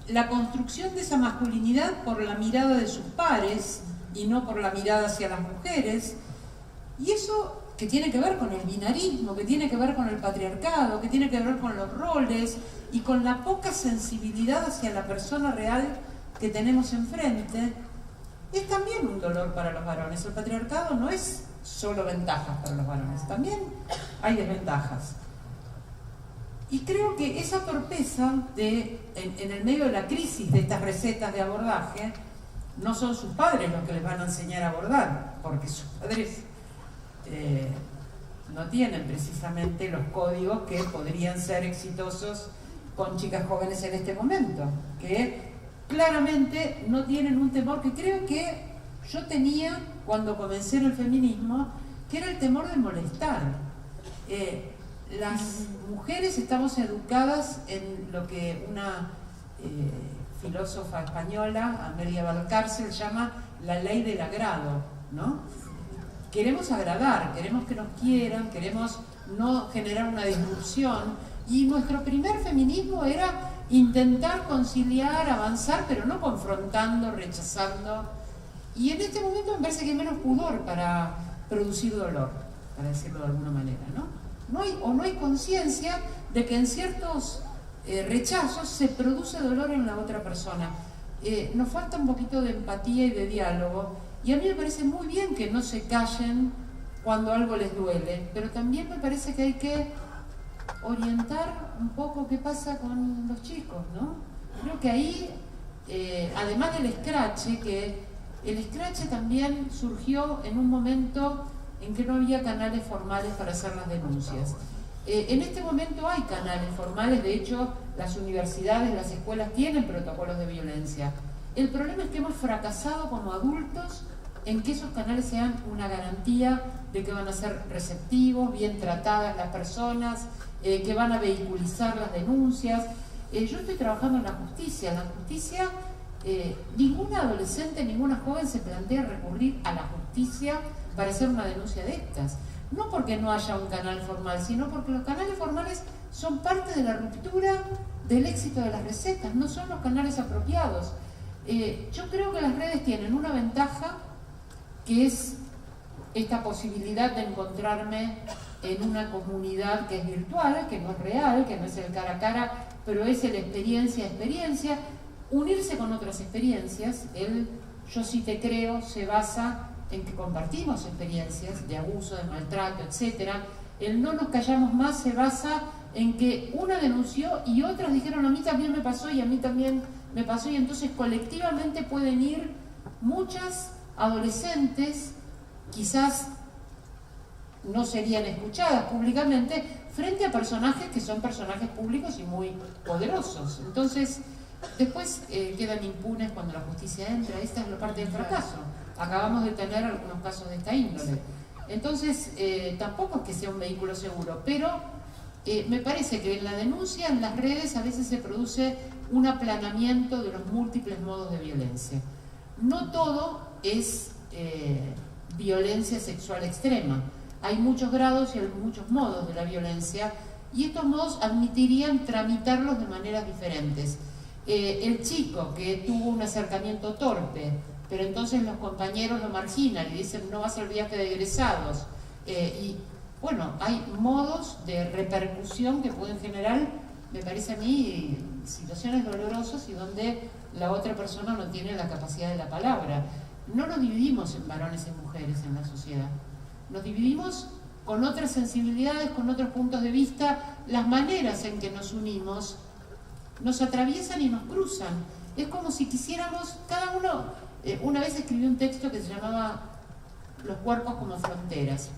la construcción de esa masculinidad por la mirada de sus pares y no por la mirada hacia las mujeres. Y eso que tiene que ver con el binarismo, que tiene que ver con el patriarcado, que tiene que ver con los roles y con la poca sensibilidad hacia la persona real que tenemos enfrente, es también un dolor para los varones. El patriarcado no es solo ventajas para los varones, también hay desventajas. Y creo que esa torpeza en el medio de la crisis de estas recetas de abordaje, no son sus padres los que les van a enseñar a abordar, porque sus padres no tienen precisamente los códigos que podrían ser exitosos con chicas jóvenes en este momento, que claramente no tienen un temor que creo que yo tenía cuando comencé en el feminismo, que era el temor de molestar. Las mujeres estamos educadas en lo que una filósofa española, Amelia Valcárcel, llama la ley del agrado, ¿no? Queremos agradar, queremos que nos quieran, queremos no generar una disrupción, y nuestro primer feminismo era intentar conciliar, avanzar, pero no confrontando, rechazando. Y en este momento me parece que hay menos pudor para producir dolor, para decirlo de alguna manera, ¿no? No hay conciencia de que en ciertos rechazos se produce dolor en la otra persona. Nos falta un poquito de empatía y de diálogo, y a mí me parece muy bien que no se callen cuando algo les duele, pero también me parece que hay que orientar un poco qué pasa con los chicos, ¿no? Creo que ahí, además del escrache, que el escrache también surgió en un momento en que no había canales formales para hacer las denuncias. En este momento hay canales formales, de hecho las universidades, las escuelas tienen protocolos de violencia. El problema es que hemos fracasado como adultos en que esos canales sean una garantía de que van a ser receptivos, bien tratadas las personas, que van a vehiculizar las denuncias. Yo estoy trabajando en la justicia. En la justicia, ninguna adolescente, ninguna joven se plantea recurrir a la justicia para hacer una denuncia de estas. No porque no haya un canal formal, sino porque los canales formales son parte de la ruptura del éxito de las recetas, no son los canales apropiados. Yo creo que las redes tienen una ventaja, que es esta posibilidad de encontrarme en una comunidad que es virtual, que no es real, que no es el cara a cara, pero es el experiencia a experiencia, unirse con otras experiencias. El yo sí te creo se basa en que compartimos experiencias de abuso, de maltrato, etc. El no nos callamos más se basa en que una denunció y otras dijeron a mí también me pasó y a mí también me pasó, y entonces colectivamente pueden ir muchas adolescentes, quizás no serían escuchadas públicamente, frente a personajes que son personajes públicos y muy poderosos. Entonces, después quedan impunes cuando la justicia entra. Esta es la parte del fracaso. Acabamos de tener algunos casos de esta índole. Entonces, tampoco es que sea un vehículo seguro, pero me parece que en la denuncia, en las redes, a veces se produce un aplanamiento de los múltiples modos de violencia. No todo es violencia sexual extrema. Hay muchos grados y hay muchos modos de la violencia, y estos modos admitirían tramitarlos de maneras diferentes. El chico que tuvo un acercamiento torpe, pero entonces los compañeros lo marginan y dicen no vas al viaje de egresados, y bueno, hay modos de repercusión que pueden generar, me parece a mí, situaciones dolorosas y donde la otra persona no tiene la capacidad de la palabra. No nos dividimos en varones y mujeres en la sociedad, nos dividimos con otras sensibilidades, con otros puntos de vista. Las maneras en que nos unimos nos atraviesan y nos cruzan. Es como si quisiéramos, cada uno, una vez escribí un texto que se llamaba Los cuerpos como fronteras,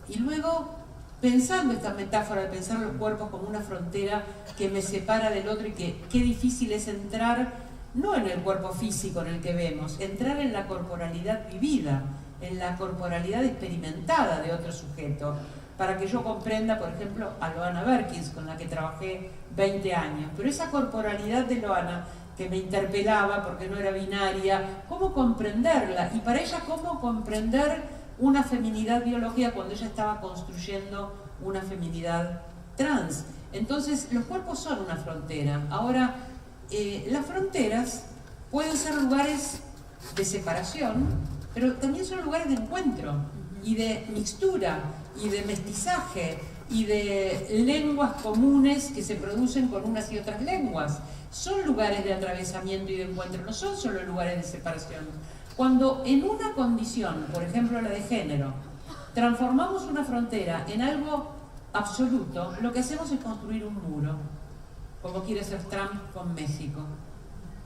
y luego, pensando esta metáfora de pensar los cuerpos como una frontera que me separa del otro, y que qué difícil es entrar, no en el cuerpo físico en el que vemos, entrar en la corporalidad vivida, en la corporalidad experimentada de otro sujeto, para que yo comprenda, por ejemplo, a Loana Berkins, con la que trabajé 20 años. Pero esa corporalidad de Loana, que me interpelaba porque no era binaria, ¿cómo comprenderla? Y para ella, ¿cómo comprender una feminidad biológica cuando ella estaba construyendo una feminidad trans? Entonces, los cuerpos son una frontera. Ahora, las fronteras pueden ser lugares de separación, pero también son lugares de encuentro y de mixtura y de mestizaje y de lenguas comunes que se producen con unas y otras lenguas. Son lugares de atravesamiento y de encuentro, no son solo lugares de separación. Cuando en una condición, por ejemplo la de género, transformamos una frontera en algo absoluto, lo que hacemos es construir un muro, como quiere hacer Trump con México.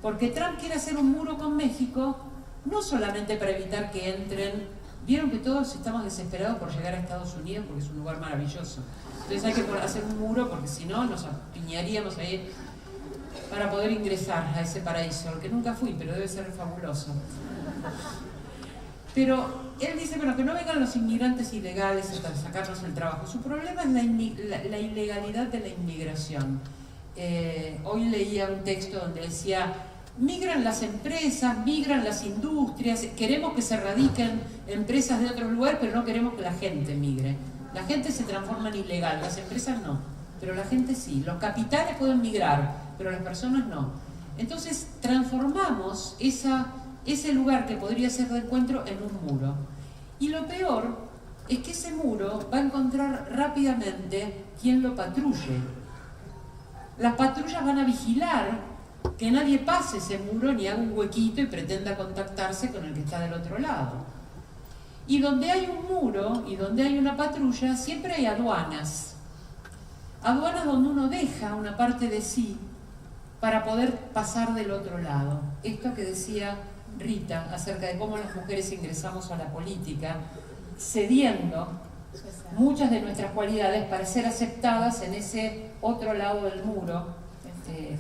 Porque Trump quiere hacer un muro con México no solamente para evitar que entren. Vieron que todos estamos desesperados por llegar a Estados Unidos porque es un lugar maravilloso. Entonces hay que hacer un muro porque si no nos apiñaríamos ahí para poder ingresar a ese paraíso, al que nunca fui, pero debe ser fabuloso. Pero él dice, bueno, que no vengan los inmigrantes ilegales a sacarnos el trabajo. Su problema es la ilegalidad de la inmigración. Hoy leía un texto donde decía, migran las empresas, migran las industrias, queremos que se radiquen empresas de otros lugares, pero no queremos que la gente migre. La gente se transforma en ilegal, las empresas no, pero la gente sí. Los capitales pueden migrar, pero las personas no. Entonces transformamos ese lugar que podría ser de encuentro en un muro. Y lo peor es que ese muro va a encontrar rápidamente quien lo patrulle. Las patrullas van a vigilar que nadie pase ese muro ni haga un huequito y pretenda contactarse con el que está del otro lado. Y donde hay un muro y donde hay una patrulla, siempre hay aduanas. Aduanas donde uno deja una parte de sí para poder pasar del otro lado. Esto que decía Rita acerca de cómo las mujeres ingresamos a la política, cediendo muchas de nuestras cualidades para ser aceptadas en ese otro lado del muro.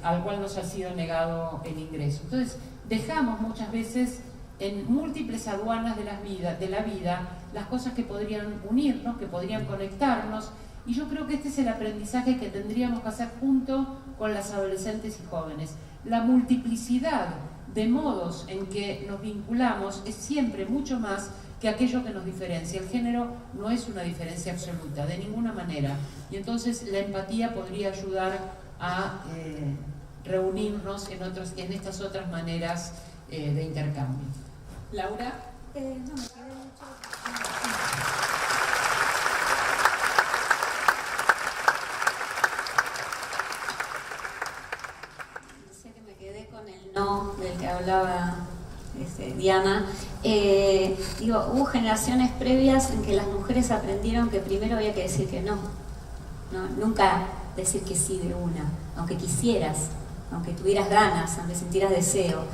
al cual nos ha sido negado el ingreso. Entonces, dejamos muchas veces en múltiples aduanas de la vida las cosas que podrían unirnos, que podrían conectarnos, y yo creo que este es el aprendizaje que tendríamos que hacer junto con las adolescentes y jóvenes. La multiplicidad de modos en que nos vinculamos es siempre mucho más que aquello que nos diferencia. El género no es una diferencia absoluta, de ninguna manera, y entonces la empatía podría ayudar a reunirnos en estas otras maneras de intercambio.
Laura.
No, me quedé mucho. Sé que me quedé con el no del que hablaba Diana. Digo, hubo generaciones previas en que las mujeres aprendieron que primero había que decir que no. Nunca decir que sí de una, aunque quisieras, aunque tuvieras ganas, aunque sintieras deseo.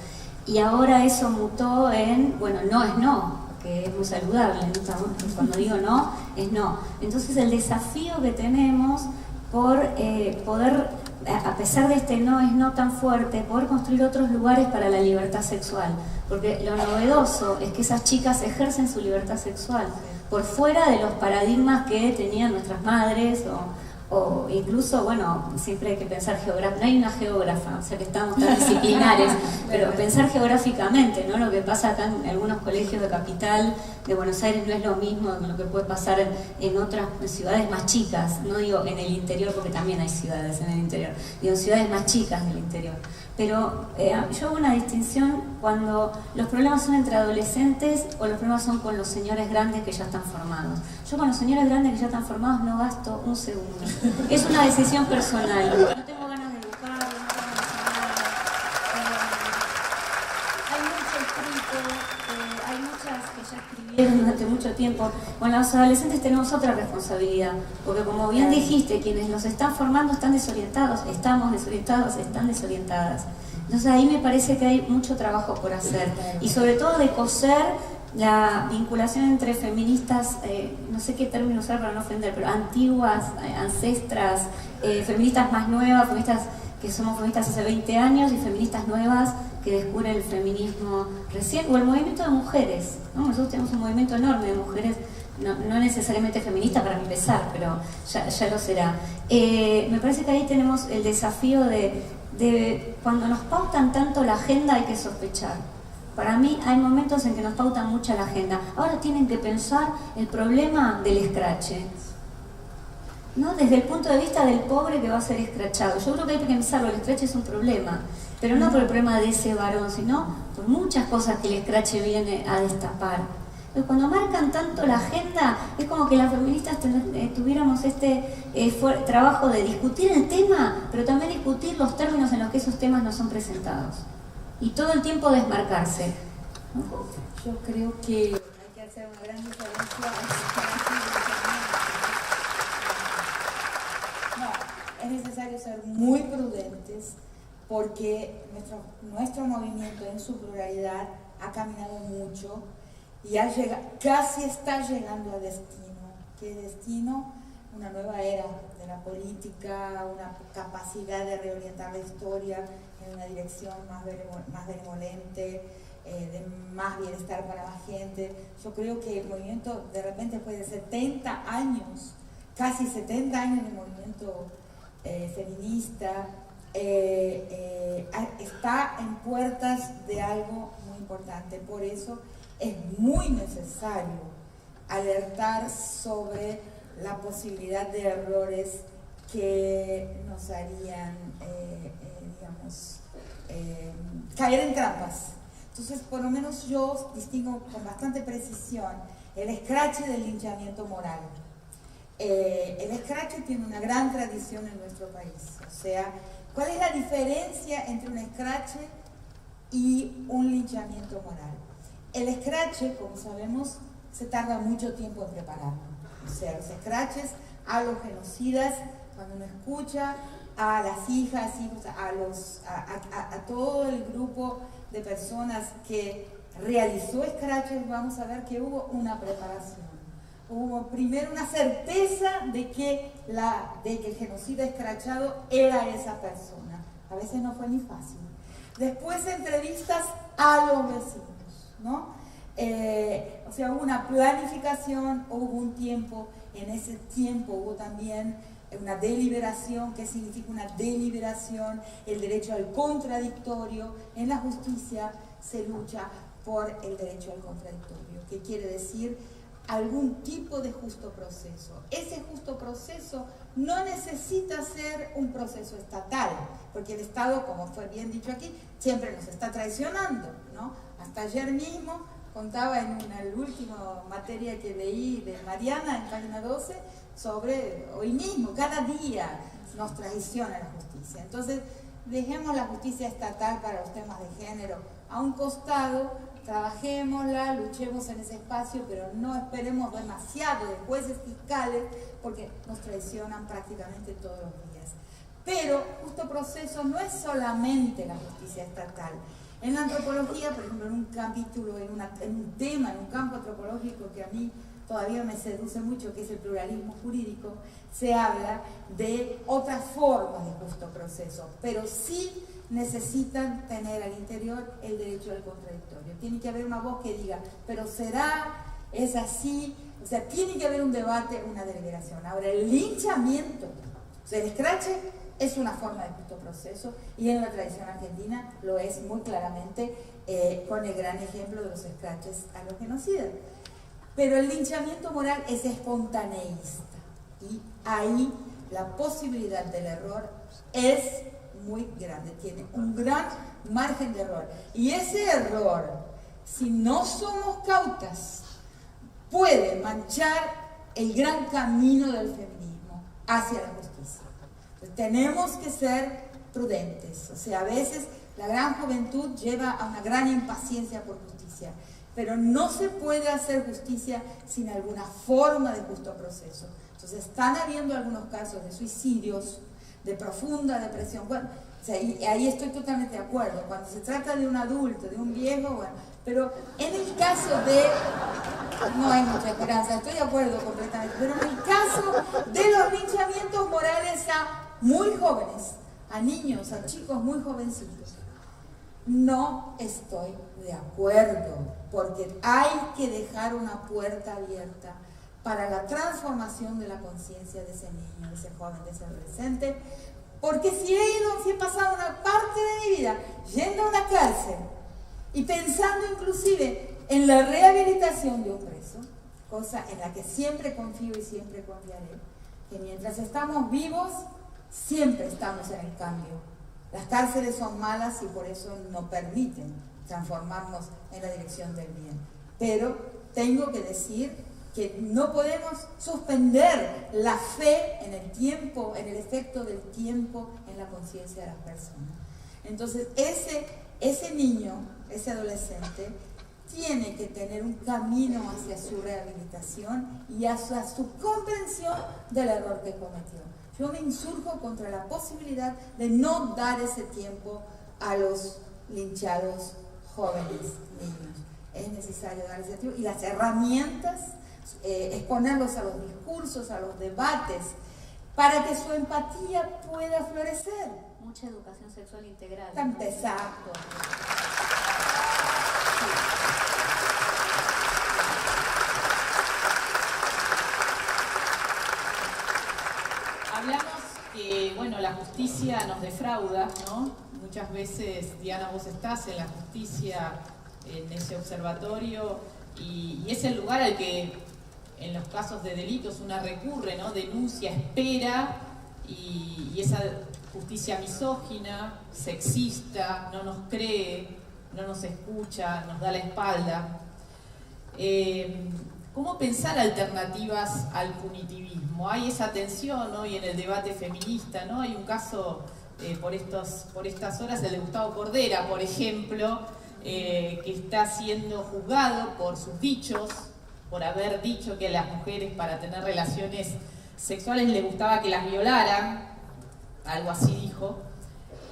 Y ahora eso mutó en, bueno, no es no, que es muy saludable, ¿no? Cuando digo no, es no. Entonces el desafío que tenemos por poder, a pesar de este no es no tan fuerte, poder construir otros lugares para la libertad sexual. Porque lo novedoso es que esas chicas ejercen su libertad sexual por fuera de los paradigmas que tenían nuestras madres o incluso, bueno, siempre hay que pensar no hay una geógrafa, o sea que estamos tan disciplinares, pero pensar geográficamente, ¿no? Lo que pasa acá en algunos colegios de capital de Buenos Aires no es lo mismo que lo que puede pasar en otras ciudades más chicas, no digo en el interior porque también hay ciudades en el interior, digo en ciudades más chicas del interior. Pero yo hago una distinción cuando los problemas son entre adolescentes o los problemas son con los señores grandes que ya están formados. Yo con los señores grandes que ya están formados no gasto un segundo. Es una decisión personal. No tengo ganas de educar, no tengo ganas de hacer nada. Hay mucho escrito, hay muchas que ya escribieron durante mucho tiempo. Con los adolescentes tenemos otra responsabilidad, porque como bien dijiste, quienes los están formando están desorientados, estamos desorientados, están desorientadas. Entonces ahí me parece que hay mucho trabajo por hacer, y sobre todo de coser la vinculación entre feministas, no sé qué término usar para no ofender, pero antiguas, ancestras, feministas más nuevas, feministas que somos feministas hace 20 años y feministas nuevas que descubren el feminismo recién, o el movimiento de mujeres, ¿no? Nosotros tenemos un movimiento enorme de mujeres, no necesariamente feminista para empezar, pero ya lo será. Me parece que ahí tenemos el desafío de cuando nos pautan tanto la agenda hay que sospechar. Para mí hay momentos en que nos pautan mucho la agenda. Ahora tienen que pensar el problema del escrache, ¿no? Desde el punto de vista del pobre que va a ser escrachado. Yo creo que hay que pensarlo, el escrache es un problema, pero no por el problema de ese varón, sino por muchas cosas que el escrache viene a destapar. Entonces, cuando marcan tanto la agenda, es como que las feministas tuviéramos este trabajo de discutir el tema, pero también discutir los términos en los que esos temas no son presentados. Y todo el tiempo desmarcarse.
Yo creo que hay que hacer una gran diferencia. No, es necesario ser muy prudentes porque nuestro movimiento en su pluralidad ha caminado mucho y casi está llegando a destino. ¿Qué destino? Una nueva era de la política, una capacidad de reorientar la historia en una dirección más benevolente, de más bienestar para más gente. Yo creo que el movimiento de repente después de 70 años, casi 70 años de movimiento feminista, está en puertas de algo muy importante. Por eso es muy necesario alertar sobre la posibilidad de errores que nos harían, caer en trampas. Entonces, por lo menos yo distingo con bastante precisión el escrache del linchamiento moral. El escrache tiene una gran tradición en nuestro país. O sea, ¿cuál es la diferencia entre un escrache y un linchamiento moral? El escrache, como sabemos, se tarda mucho tiempo en prepararlo. O sea, los escraches a los genocidas, cuando uno escucha a las hijas, hijos, a todo el grupo de personas que realizó escraches, vamos a ver que hubo una preparación. Hubo primero una certeza de que el genocida escrachado era esa persona. A veces no fue ni fácil. Después entrevistas a los vecinos, ¿no? O sea, hubo una planificación, hubo un tiempo, en ese tiempo hubo también una deliberación. ¿Qué significa una deliberación? El derecho al contradictorio. En la justicia se lucha por el derecho al contradictorio, que quiere decir algún tipo de justo proceso. Ese justo proceso no necesita ser un proceso estatal, porque el Estado, como fue bien dicho aquí, siempre nos está traicionando, ¿no? Hasta ayer mismo contaba en la última materia que leí de Mariana, en página 12, sobre hoy mismo, cada día nos traiciona la justicia. Entonces, dejemos la justicia estatal para los temas de género a un costado, trabajémosla, luchemos en ese espacio, pero no esperemos demasiado de jueces fiscales, porque nos traicionan prácticamente todos los días. Pero justo proceso no es solamente la justicia estatal. En la antropología, por ejemplo, en un capítulo, en un tema, en un campo antropológico que a mí todavía me seduce mucho, que es el pluralismo jurídico, se habla de otras formas de justo proceso, pero sí necesitan tener al interior el derecho al contradictorio. Tiene que haber una voz que diga, pero será, es así, o sea, tiene que haber un debate, una deliberación. Ahora, el linchamiento, o sea, el escrache es una forma de justo proceso, y en la tradición argentina lo es muy claramente, con el gran ejemplo de los escraches a los genocidas. Pero el linchamiento moral es espontaneísta, y ahí la posibilidad del error es muy grande, tiene un gran margen de error. Y ese error, si no somos cautas, puede manchar el gran camino del feminismo hacia la justicia. Entonces, tenemos que ser prudentes. O sea, a veces la gran juventud lleva a una gran impaciencia por justicia, pero no se puede hacer justicia sin alguna forma de justo proceso. Entonces, están habiendo algunos casos de suicidios, de profunda depresión. Bueno, o sea, y ahí estoy totalmente de acuerdo. Cuando se trata de un adulto, de un viejo, bueno, pero en el caso de... No hay mucha esperanza, estoy de acuerdo completamente, pero en el caso de los linchamientos morales a muy jóvenes, a niños, a chicos muy jovencitos, no estoy de acuerdo, porque hay que dejar una puerta abierta para la transformación de la conciencia de ese niño, de ese joven, de ese adolescente, porque si he pasado una parte de mi vida yendo a una cárcel y pensando inclusive en la rehabilitación de un preso, cosa en la que siempre confío y siempre confiaré, que mientras estamos vivos, siempre estamos en el cambio. Las cárceles son malas y por eso no permiten transformarnos en la dirección del bien. Pero tengo que decir que no podemos suspender la fe en el tiempo, en el efecto del tiempo en la conciencia de las personas. Entonces, ese niño, ese adolescente, tiene que tener un camino hacia su rehabilitación y hacia su comprensión del error que cometió. Yo me insurjo contra la posibilidad de no dar ese tiempo a los linchados jóvenes niños. Es necesario dar ese tiempo y las herramientas, exponerlos a los discursos, a los debates, para que su empatía pueda florecer.
Mucha educación sexual integral.
Exacto.
Hablamos que, bueno, la justicia nos defrauda, ¿no? Muchas veces, Diana, vos estás en la justicia, en ese observatorio, y es el lugar al que en los casos de delitos una recurre, ¿no? Denuncia, espera, y esa justicia misógina, sexista, no nos cree, no nos escucha, nos da la espalda. ¿Cómo pensar alternativas al punitivismo? Hay esa tensión hoy en el debate feminista, ¿no? Hay un caso por estas horas, el de Gustavo Cordera, por ejemplo, que está siendo juzgado por sus dichos, por haber dicho que a las mujeres para tener relaciones sexuales les gustaba que las violaran, algo así dijo.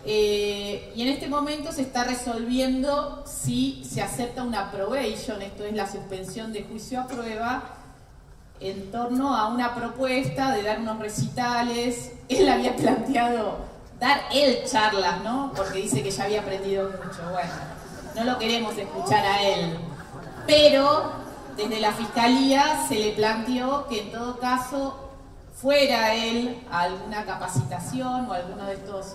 Y en este momento se está resolviendo si se acepta una probation, esto es la suspensión de juicio a prueba, en torno a una propuesta de dar unos recitales. Él había planteado dar él charlas, ¿no? Porque dice que ya había aprendido mucho. Bueno, no lo queremos escuchar a él. Pero desde la Fiscalía se le planteó que en todo caso fuera él a alguna capacitación o alguno de estos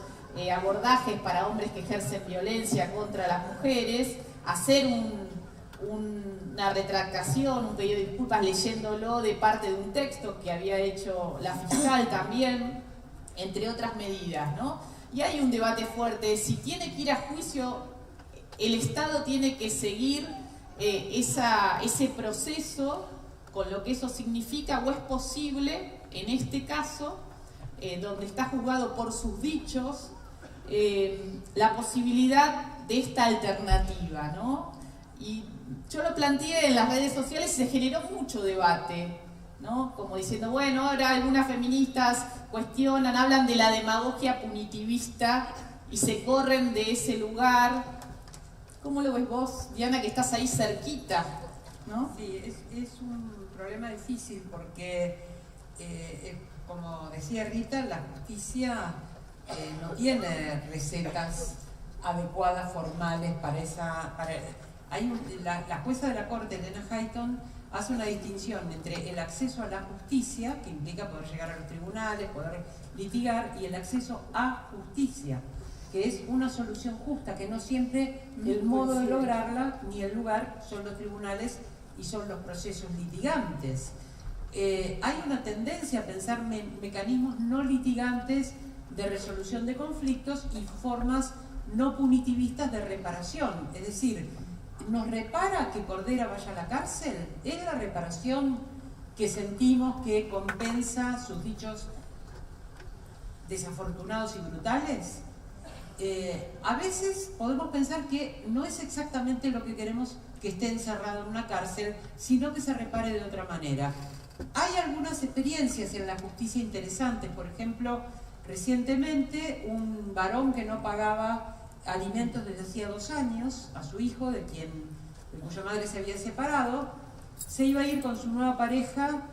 abordajes para hombres que ejercen violencia contra las mujeres, hacer una retractación, un pedido de disculpas leyéndolo de parte de un texto que había hecho la fiscal también, entre otras medidas, ¿no? Y hay un debate fuerte, si tiene que ir a juicio, el Estado tiene que seguir ese proceso con lo que eso significa, o es posible, en este caso, donde está juzgado por sus dichos, la posibilidad de esta alternativa, ¿no? Y yo lo planteé en las redes sociales y se generó mucho debate, ¿no? Como diciendo, bueno, ahora algunas feministas cuestionan, hablan de la demagogia punitivista y se corren de ese lugar. ¿Cómo lo ves vos, Diana, que estás ahí cerquita, ¿no?
Sí, es un problema difícil porque, como decía Rita, la justicia no tiene recetas adecuadas, formales para esa... la jueza de la Corte, Elena Hayton, hace una distinción entre el acceso a la justicia, que implica poder llegar a los tribunales, poder litigar, y el acceso a justicia, que es una solución justa, que no siempre el modo de lograrla ni el lugar son los tribunales y son los procesos litigantes. Hay una tendencia a pensar mecanismos no litigantes de resolución de conflictos y formas no punitivistas de reparación. Es decir, ¿nos repara que Cordera vaya a la cárcel? ¿Es la reparación que sentimos que compensa sus dichos desafortunados y brutales? A veces podemos pensar que no es exactamente lo que queremos que esté encerrado en una cárcel, sino que se repare de otra manera. Hay algunas experiencias en la justicia interesantes. Por ejemplo, recientemente un varón que no pagaba alimentos desde hacía 2 años a su hijo, de cuya madre se había separado, se iba a ir con su nueva pareja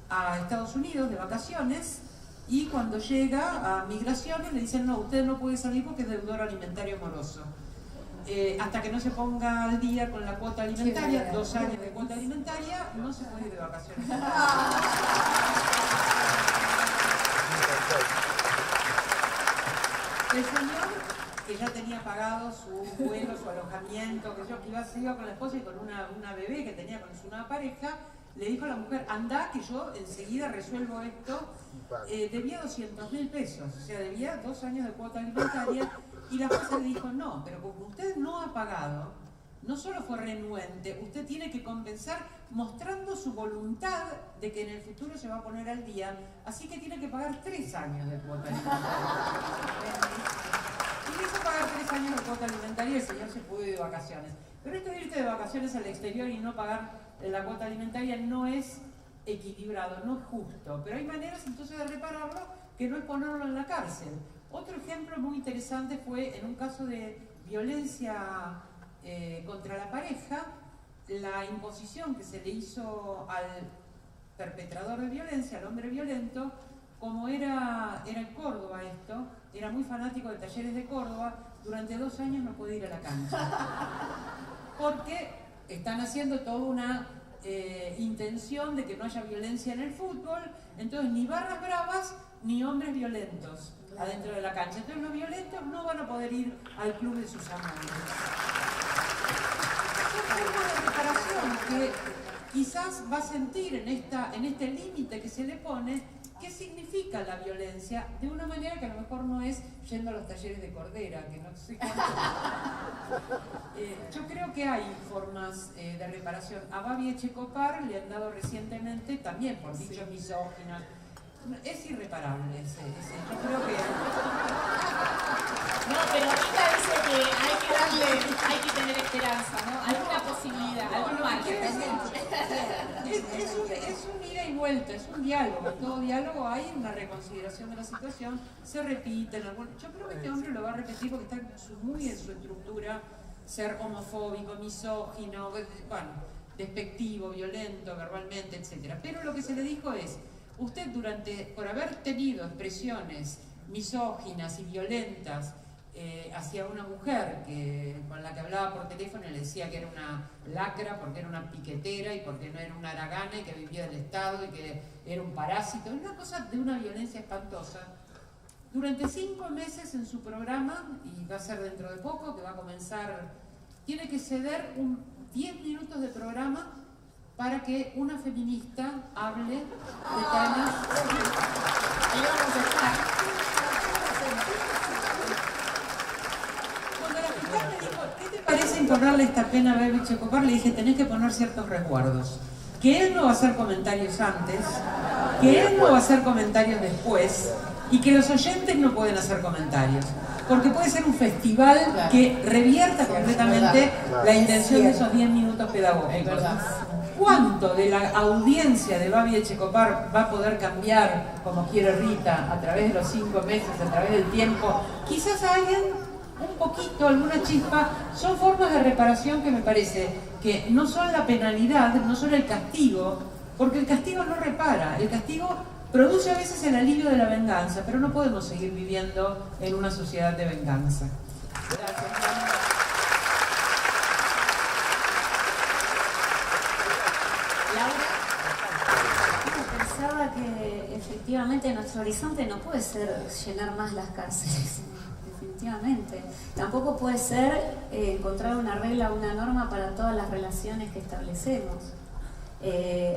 a Estados Unidos de vacaciones, y cuando llega a migraciones le dicen: no, usted no puede salir porque es deudor alimentario moroso. Hasta que no se ponga al día con la cuota alimentaria, 2 años de cuota alimentaria, no se puede ir de vacaciones. El señor, que ya tenía pagado su vuelo, su alojamiento, que se iba con la esposa y con una bebé que tenía con su nueva pareja, le dijo a la mujer: anda, que yo enseguida resuelvo esto. Debía 200.000 pesos, o sea, debía 2 años de cuota alimentaria, y la jueza le dijo: no, pero como usted no ha pagado, no solo fue renuente, usted tiene que compensar mostrando su voluntad de que en el futuro se va a poner al día, así que tiene que pagar 3 años de cuota alimentaria. Y hizo pagar 3 años de cuota alimentaria y el señor se pudo ir de vacaciones. Pero esto de irte de vacaciones al exterior y no pagar la cuota alimentaria no es equilibrado, no es justo. Pero hay maneras entonces de repararlo que no es ponerlo en la cárcel. Otro ejemplo muy interesante fue en un caso de violencia contra la pareja, la imposición que se le hizo al perpetrador de violencia, al hombre violento. Como era en Córdoba esto, era muy fanático de Talleres de Córdoba, durante 2 años no puede ir a la cancha. Porque están haciendo toda una intención de que no haya violencia en el fútbol, entonces ni barras bravas ni hombres violentos adentro de la cancha. Entonces los violentos no van a poder ir al club de sus amores. Es una forma de reparación que quizás va a sentir en este límite que se le pone qué significa la violencia, de una manera que a lo mejor no es yendo a los talleres de Cordera, que no sé cuánto. Yo creo que hay formas de reparación. A Babi Echecopar le han dado recientemente, también por dichos misóginos. Es irreparable yo creo que...
No, pero Rita dice que hay que tener esperanza, ¿no? Alguna posibilidad, algún margen.
Es un ida y vuelta, es un diálogo. En todo diálogo hay una reconsideración de la situación, se repiten. Yo creo que este hombre lo va a repetir porque está muy en su estructura, ser homofóbico, misógino, bueno, despectivo, violento, verbalmente, etc. Pero lo que se le dijo es: usted por haber tenido expresiones misóginas y violentas hacia una mujer con la que hablaba por teléfono y le decía que era una lacra porque era una piquetera y porque no era una haragana y que vivía del Estado y que era un parásito, una cosa de una violencia espantosa. Durante 5 meses en su programa, y va a ser dentro de poco, que va a comenzar, tiene que ceder 10 minutos de programa para que una feminista hable de temas.
Ahí vamos a estar.
Cuando la fiscal me dijo, ¿qué te parece imponerle esta pena a Babi Checopar? Le dije, tenés que poner ciertos resguardos. Que él no va a hacer comentarios antes, que él no va a hacer comentarios después, y que los oyentes no pueden hacer comentarios. Porque puede ser un festival que revierta completamente la intención de esos 10 minutos pedagógicos. ¿Cuánto de la audiencia de Babi Checopar va a poder cambiar, como quiere Rita, a través de los 5 meses, a través del tiempo? Quizás alguien, un poquito, alguna chispa, son formas de reparación que me parece que no son la penalidad, no son el castigo, porque el castigo no repara, el castigo produce a veces el alivio de la venganza, pero no podemos seguir viviendo en una sociedad de venganza. Gracias.
Pensaba que efectivamente nuestro horizonte no puede ser llenar más las cárceles, definitivamente. Tampoco puede ser encontrar una regla o una norma para todas las relaciones que establecemos.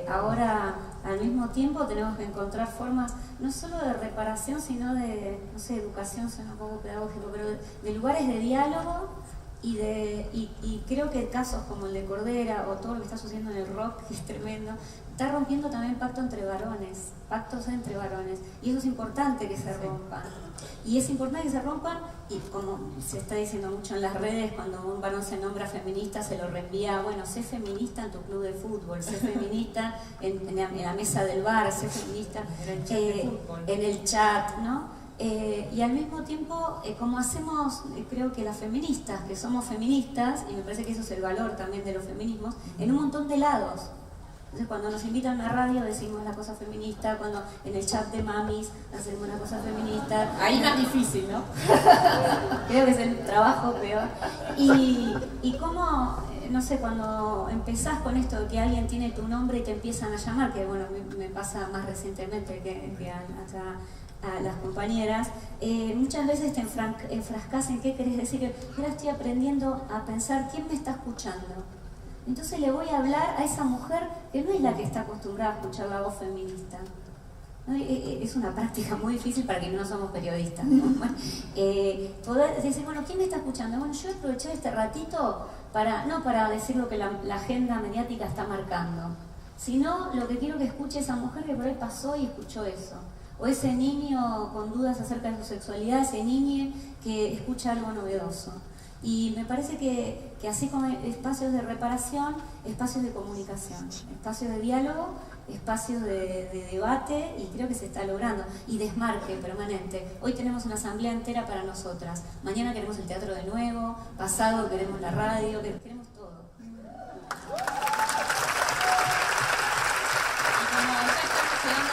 Ahora, al mismo tiempo, tenemos que encontrar formas no solo de reparación, sino de, no sé, educación, suena un poco pedagógico, pero de lugares de diálogo y creo que casos como el de Cordera o todo lo que está sucediendo en el rock, que es tremendo, está rompiendo también pactos entre varones, y eso es importante que se rompan. Y es importante que se rompan, y como se está diciendo mucho en las redes, cuando un varón se nombra feminista, se lo reenvía, bueno, sé feminista en tu club de fútbol, sé feminista en la mesa del bar, sé feminista en el chat, ¿no? Y al mismo tiempo, como hacemos, creo que las feministas, que somos feministas, y me parece que eso es el valor también de los feminismos, en un montón de lados. Entonces, cuando nos invitan a la radio decimos la cosa feminista, cuando en el chat de mamis hacemos una cosa feminista.
Ahí más difícil, ¿no?
Creo que es el trabajo peor. Y cómo, no sé, cuando empezás con esto de que alguien tiene tu nombre y te empiezan a llamar, que bueno, me pasa más recientemente que a las compañeras, muchas veces te enfrascas en qué querés decir. Ahora estoy aprendiendo a pensar quién me está escuchando. Entonces le voy a hablar a esa mujer que no es la que está acostumbrada a escuchar la voz feminista. ¿No? Es una práctica muy difícil para quienes no somos periodistas, ¿no? Poder decir, bueno, ¿quién me está escuchando? Bueno, yo aproveché este ratito no para decir lo que la agenda mediática está marcando, sino lo que quiero que escuche esa mujer que por ahí pasó y escuchó eso. O ese niño con dudas acerca de su sexualidad, ese niño que escucha algo novedoso. Y me parece que así como espacios de reparación, espacios de comunicación, espacios de diálogo, espacios de debate, y creo que se está logrando, y desmarque permanente. Hoy tenemos una asamblea entera para nosotras, mañana queremos el teatro de nuevo, pasado queremos la radio, queremos todo.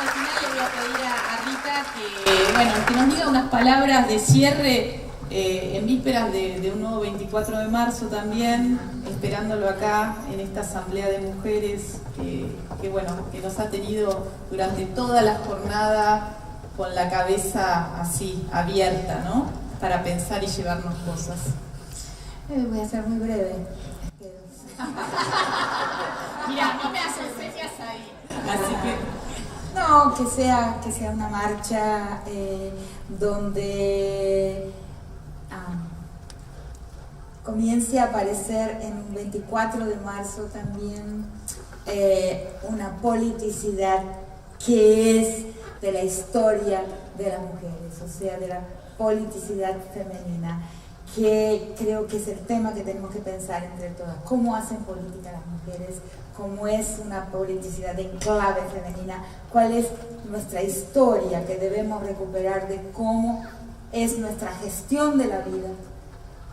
Al final le voy a pedir a Rita que nos diga unas palabras de cierre en vísperas de un nuevo 24 de marzo también, esperándolo acá en esta asamblea de mujeres que nos ha tenido durante toda la jornada con la cabeza así abierta, ¿no? Para pensar y llevarnos cosas.
Voy a ser muy breve.
Mira, no me hacen señas ahí. Así que
no, que sea una marcha donde comience a aparecer en un 24 de marzo también una politicidad que es de la historia de las mujeres, o sea, de la politicidad femenina, que creo que es el tema que tenemos que pensar entre todas. ¿Cómo hacen política las mujeres? ¿Cómo es una politicidad en clave femenina? ¿Cuál es nuestra historia que debemos recuperar de cómo es nuestra gestión de la vida?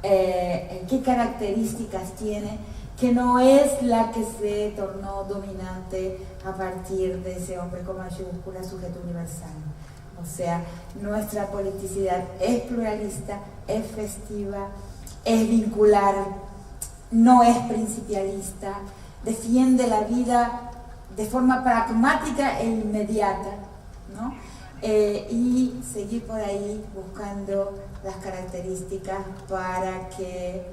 ¿Qué características tiene? Que no es la que se tornó dominante a partir de ese hombre con mayúscula, sujeto universal. O sea, nuestra politicidad es pluralista, es festiva, es vincular, no es principialista, defiende la vida de forma pragmática e inmediata, ¿no? Y seguir por ahí buscando las características para que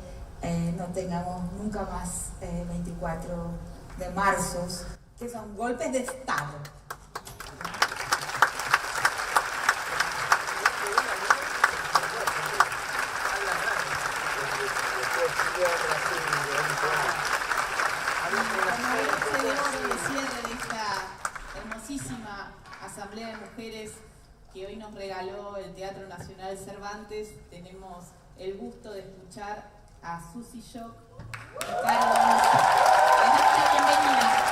no tengamos nunca más 24 de marzo, que son golpes de Estado.
Hermosísima Asamblea de Mujeres que hoy nos regaló el Teatro Nacional Cervantes, tenemos el gusto de escuchar a Susi Shock y Carlos. Bienvenida.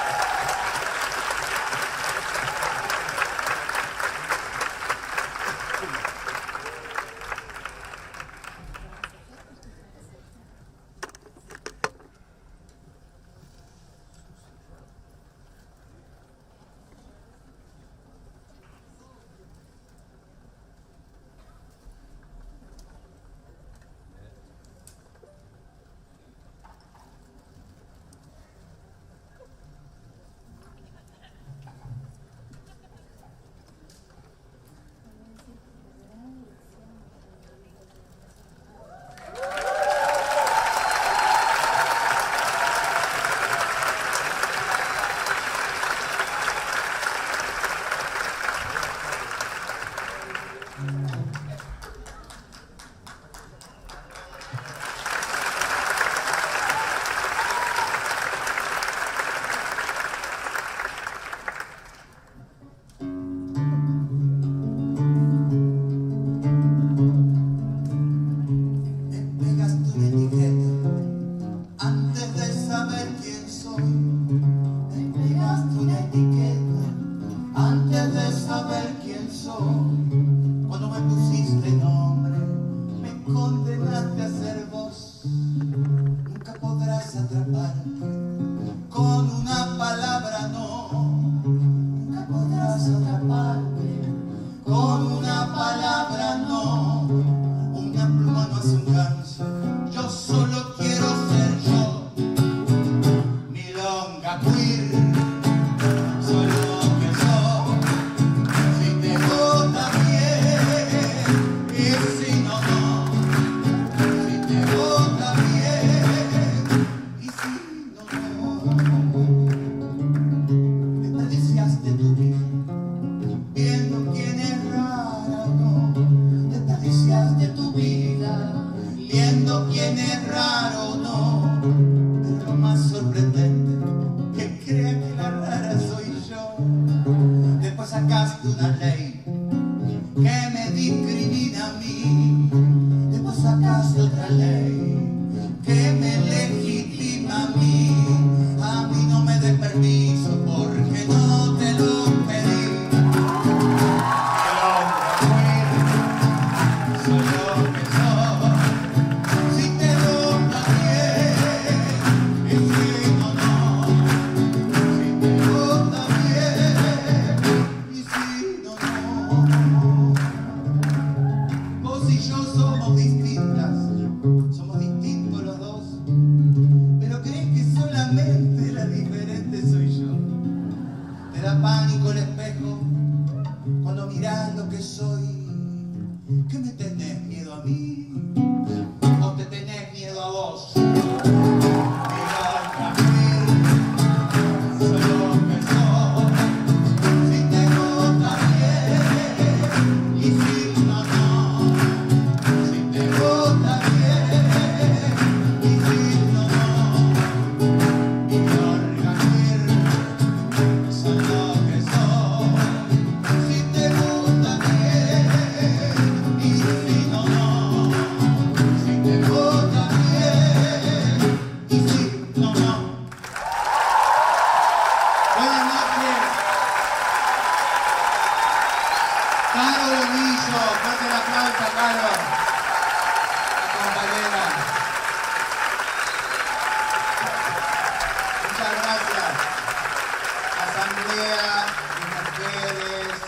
Asamblea de mujeres,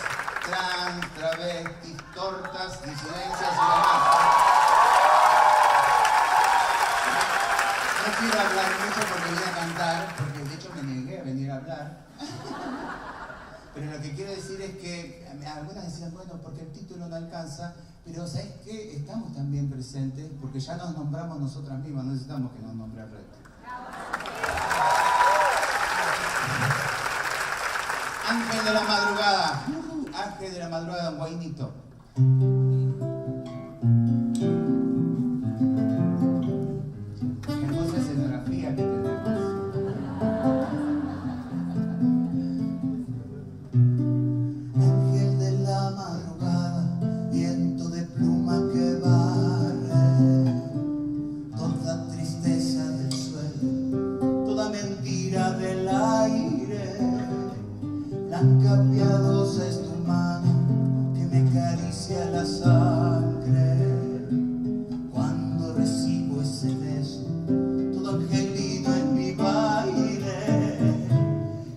trans, travestis. que quiero decir es que algunas decían, bueno, porque el título no alcanza, pero ¿sabes qué? Estamos también presentes porque ya nos nombramos nosotras mismas, no necesitamos que nos nombre el resto. Ángel de la madrugada, Ángel de la madrugada, Guainito. Qué hermosa escenografía que tenemos. Ángel de la madrugada, viento de pluma que barre toda tristeza del suelo, toda mentira del aire. Blanca piadosa es tu mano que me acaricia la sangre. Cuando recibo ese beso, todo angelino en mi baile.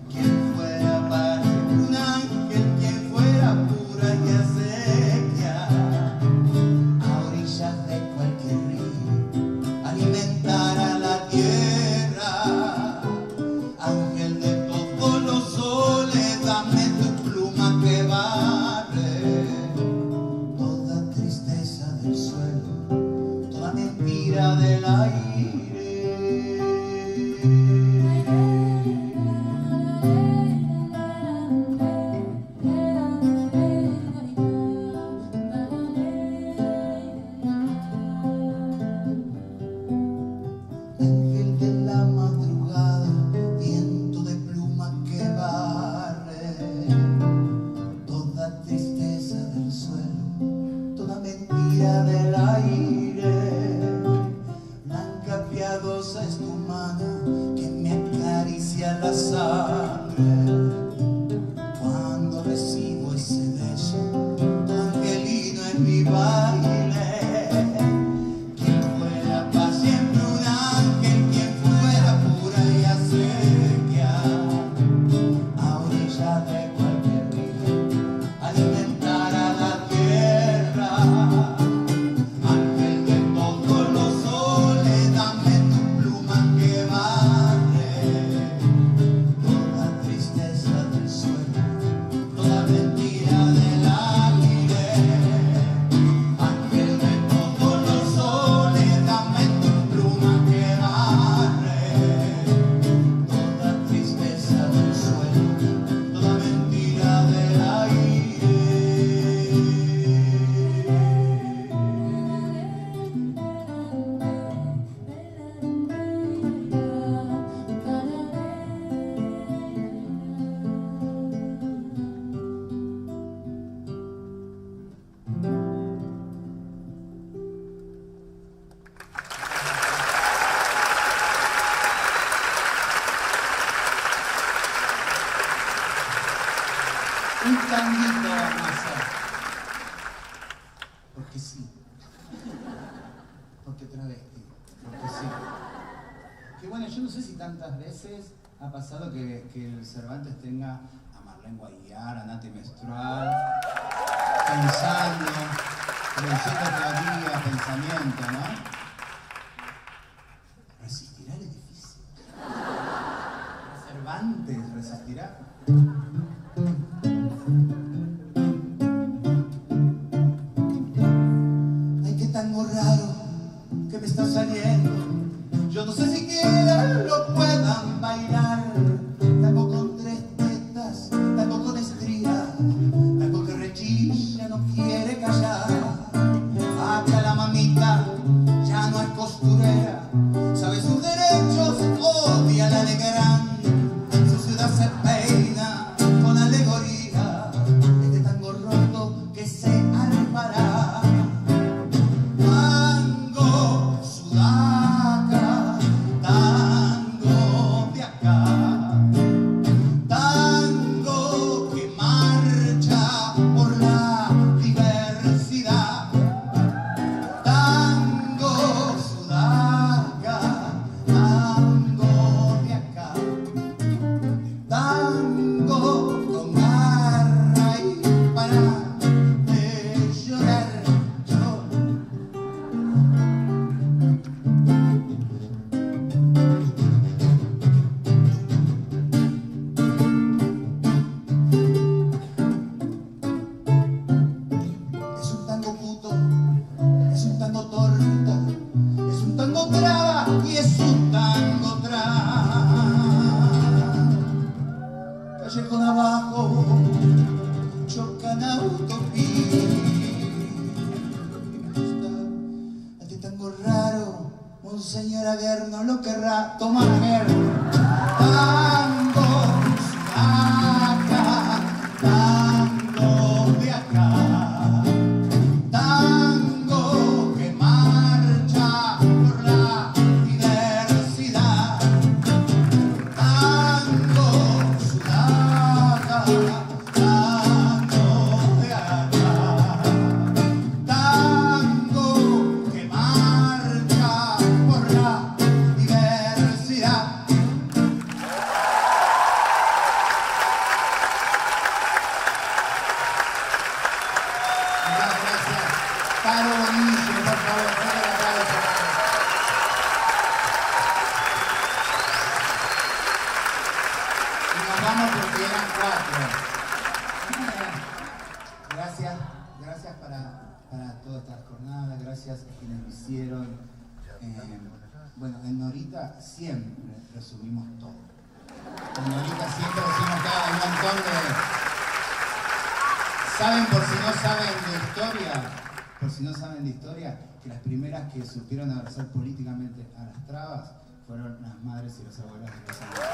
Quien fuera para un ángel, quien fuera pura y acequia, a orillas de cualquier río, alimentar a la tierra. Ángel de todos los soles, dame tu pluma que barre toda tristeza del suelo, toda mentira del aire. Ángel de la madrugada, viento de pluma que barre toda tristeza del suelo, toda mentira del aire. Blanca piadosa es tu mano que me acaricia la sangre. Cuando recibo ese beso, todo angelino en mi baile. Quien fuera para siempre un ángel, quien fuera pura y acequia, a orilla de cualquier río, alimentar a la tierra. Ángel de todos los soles, dame tu pluma que barre toda tristeza del suelo, toda mentira del aire. Ángel de todos los soles, dame tu pluma que barre toda tristeza del suelo, toda mentira del aire. Un tanguito vamos a hacer. Porque sí. Porque travesti. Porque sí. Que bueno, yo no sé si tantas veces ha pasado que el Cervantes tenga a Marlene Guayar, a Nati Mestral, pensando, produciendo todavía pensamiento, ¿no? ¿Resistirá el edificio? ¿Cervantes resistirá? Ay, qué tango raro que me está saliendo. Yo no sé siquiera lo puedan bailar. Tango con tres tetas, tango con estría, tango que rechilla, no quiere callar. Acá la mamita ya Monseñor Aguer no lo querrá. Toma Aguer. Tango, acá, tango de acá. Tango que marcha por la diversidad. Tango, sudaca, tango de acá. Tango que marcha por la diversidad. Muchas gracias. Caro Bonillo, por favor, fuerte el aplauso. Y nos vamos porque eran 4. Gracias para toda esta jornada, gracias a quienes lo hicieron. Bueno, en Norita siempre resumimos todo. En Norita siempre resumimos todo, hay un montón de... ¿Saben, por si no saben de historia, que las primeras que supieron abrazar políticamente a las trabas fueron las madres y las abuelas de los abuelos?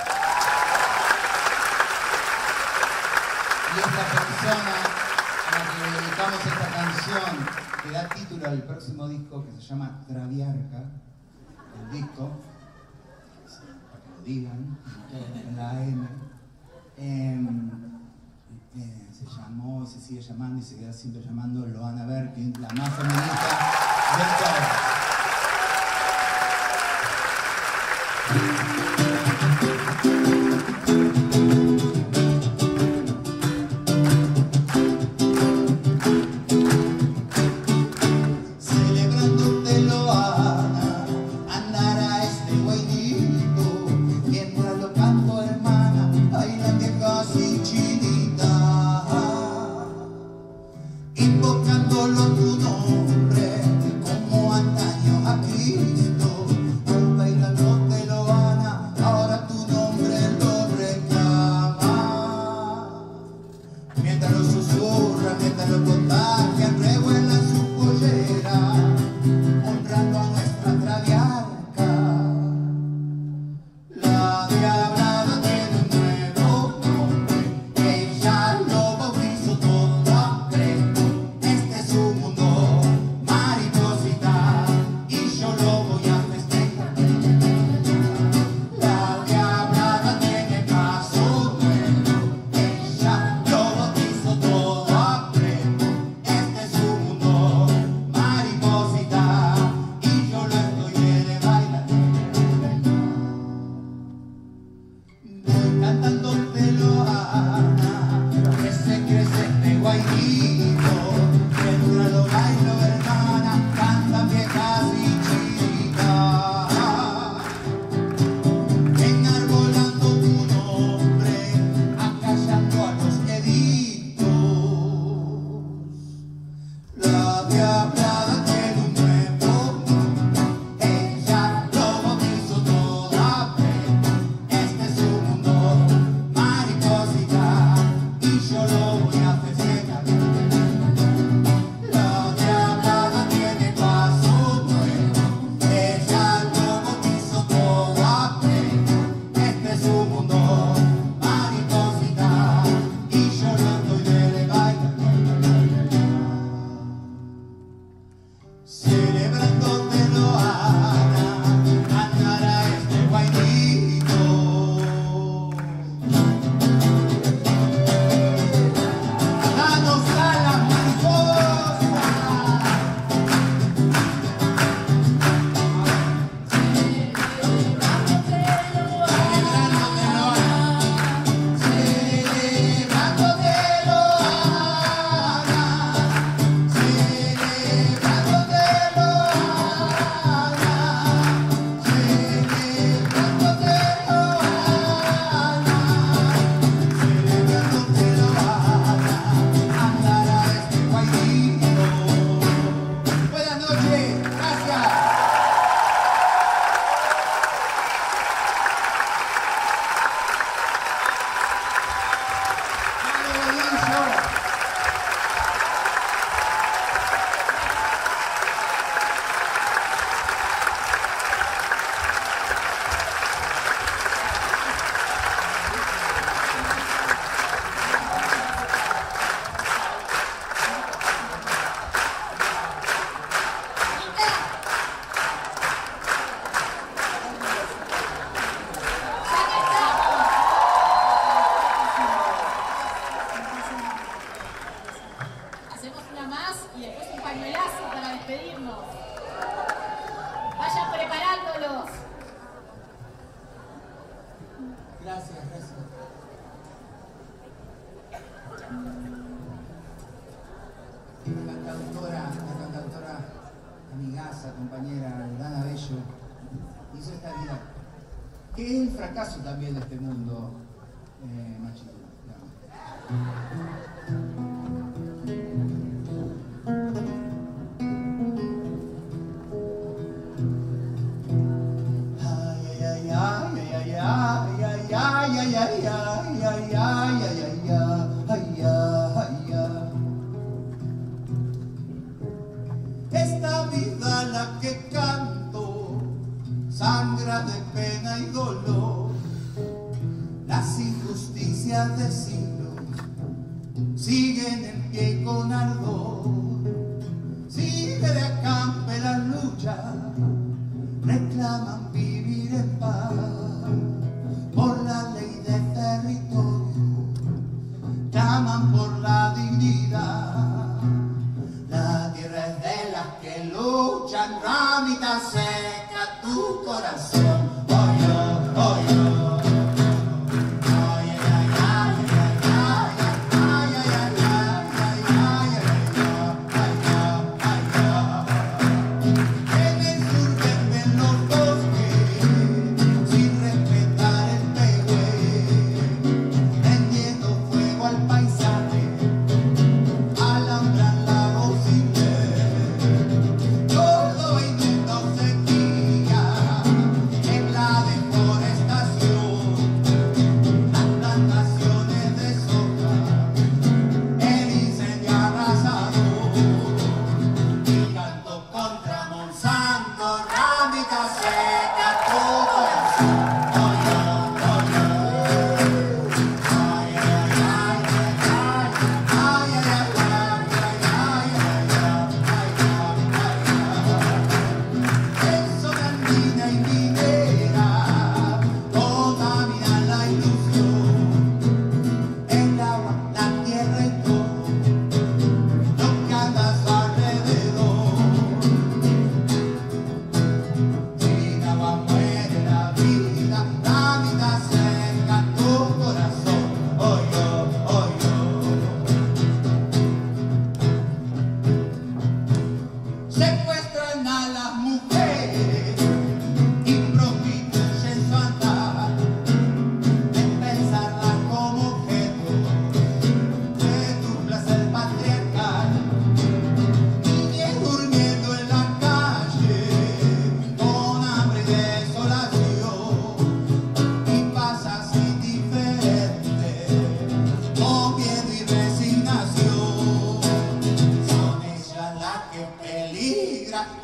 Y esta persona a la que le dedicamos esta canción, que da título al próximo disco, que se llama Traviarca, el disco, para que lo digan, en la AM, se llamó, se sigue llamando y se queda siempre llamando Loana Berkin, la más feminista del todo. Invocándolo a tu nombre, como antaño a Cristo. Bailándote Loana, ahora tu nombre lo reclama. Mientras lo susurran, mientras lo contagian, revuelan su pollera, honrando a nuestra traviarca. La diablada tiene un nuevo nombre, ella lo bautizó todo aprendo. Este es su mundo, mariposita, y yo lo voy a festejar. La diablada tiene paso nuevo, ella lo bautizó todo aprendo.
más y después un pañuelazo para despedirnos. Vayan preparándolos.
Gracias, gracias. La cantautora amigaza, compañera, Dana Bello, hizo esta vida, que es el fracaso también de este mundo machito. Esta vida la que canto sangra de pena y dolor. Las injusticias de siglos siguen en pie con ardor. Sigue de acampe la lucha, reclaman vivir en paz. Por la ley de territorio, claman por la dignidad. La tierra es de las que luchan, ramita seca tu corazón.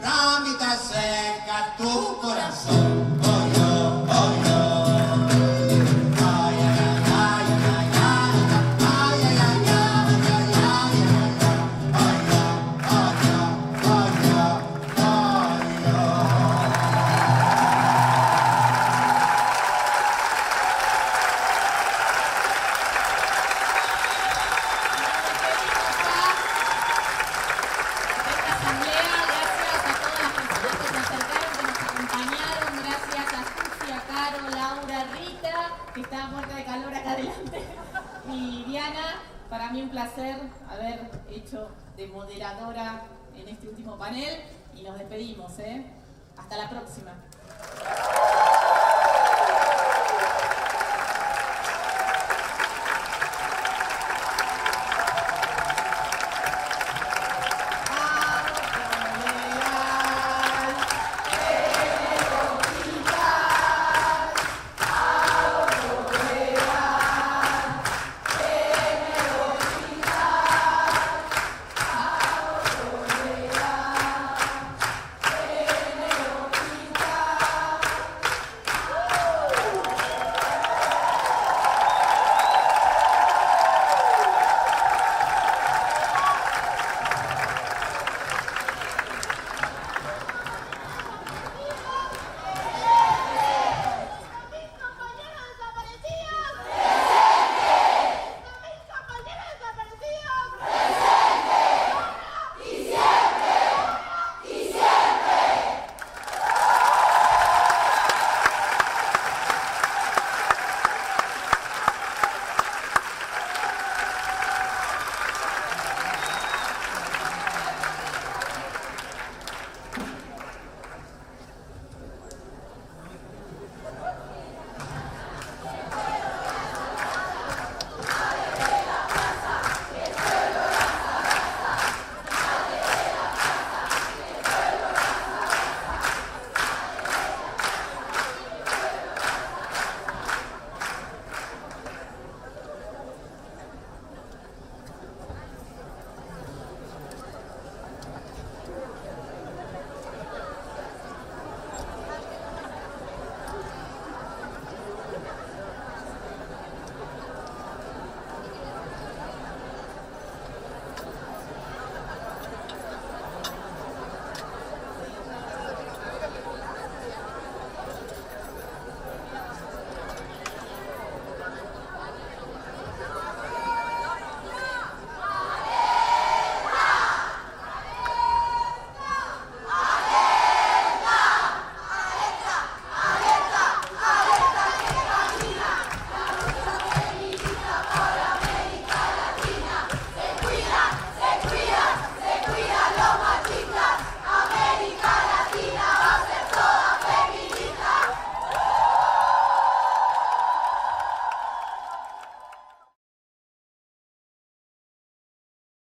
Ramita seca tu corazón.
Que está muerta de calor acá adelante. Y Diana, para mí un placer haber hecho de moderadora en este último panel y nos despedimos, ¿eh? Hasta la próxima.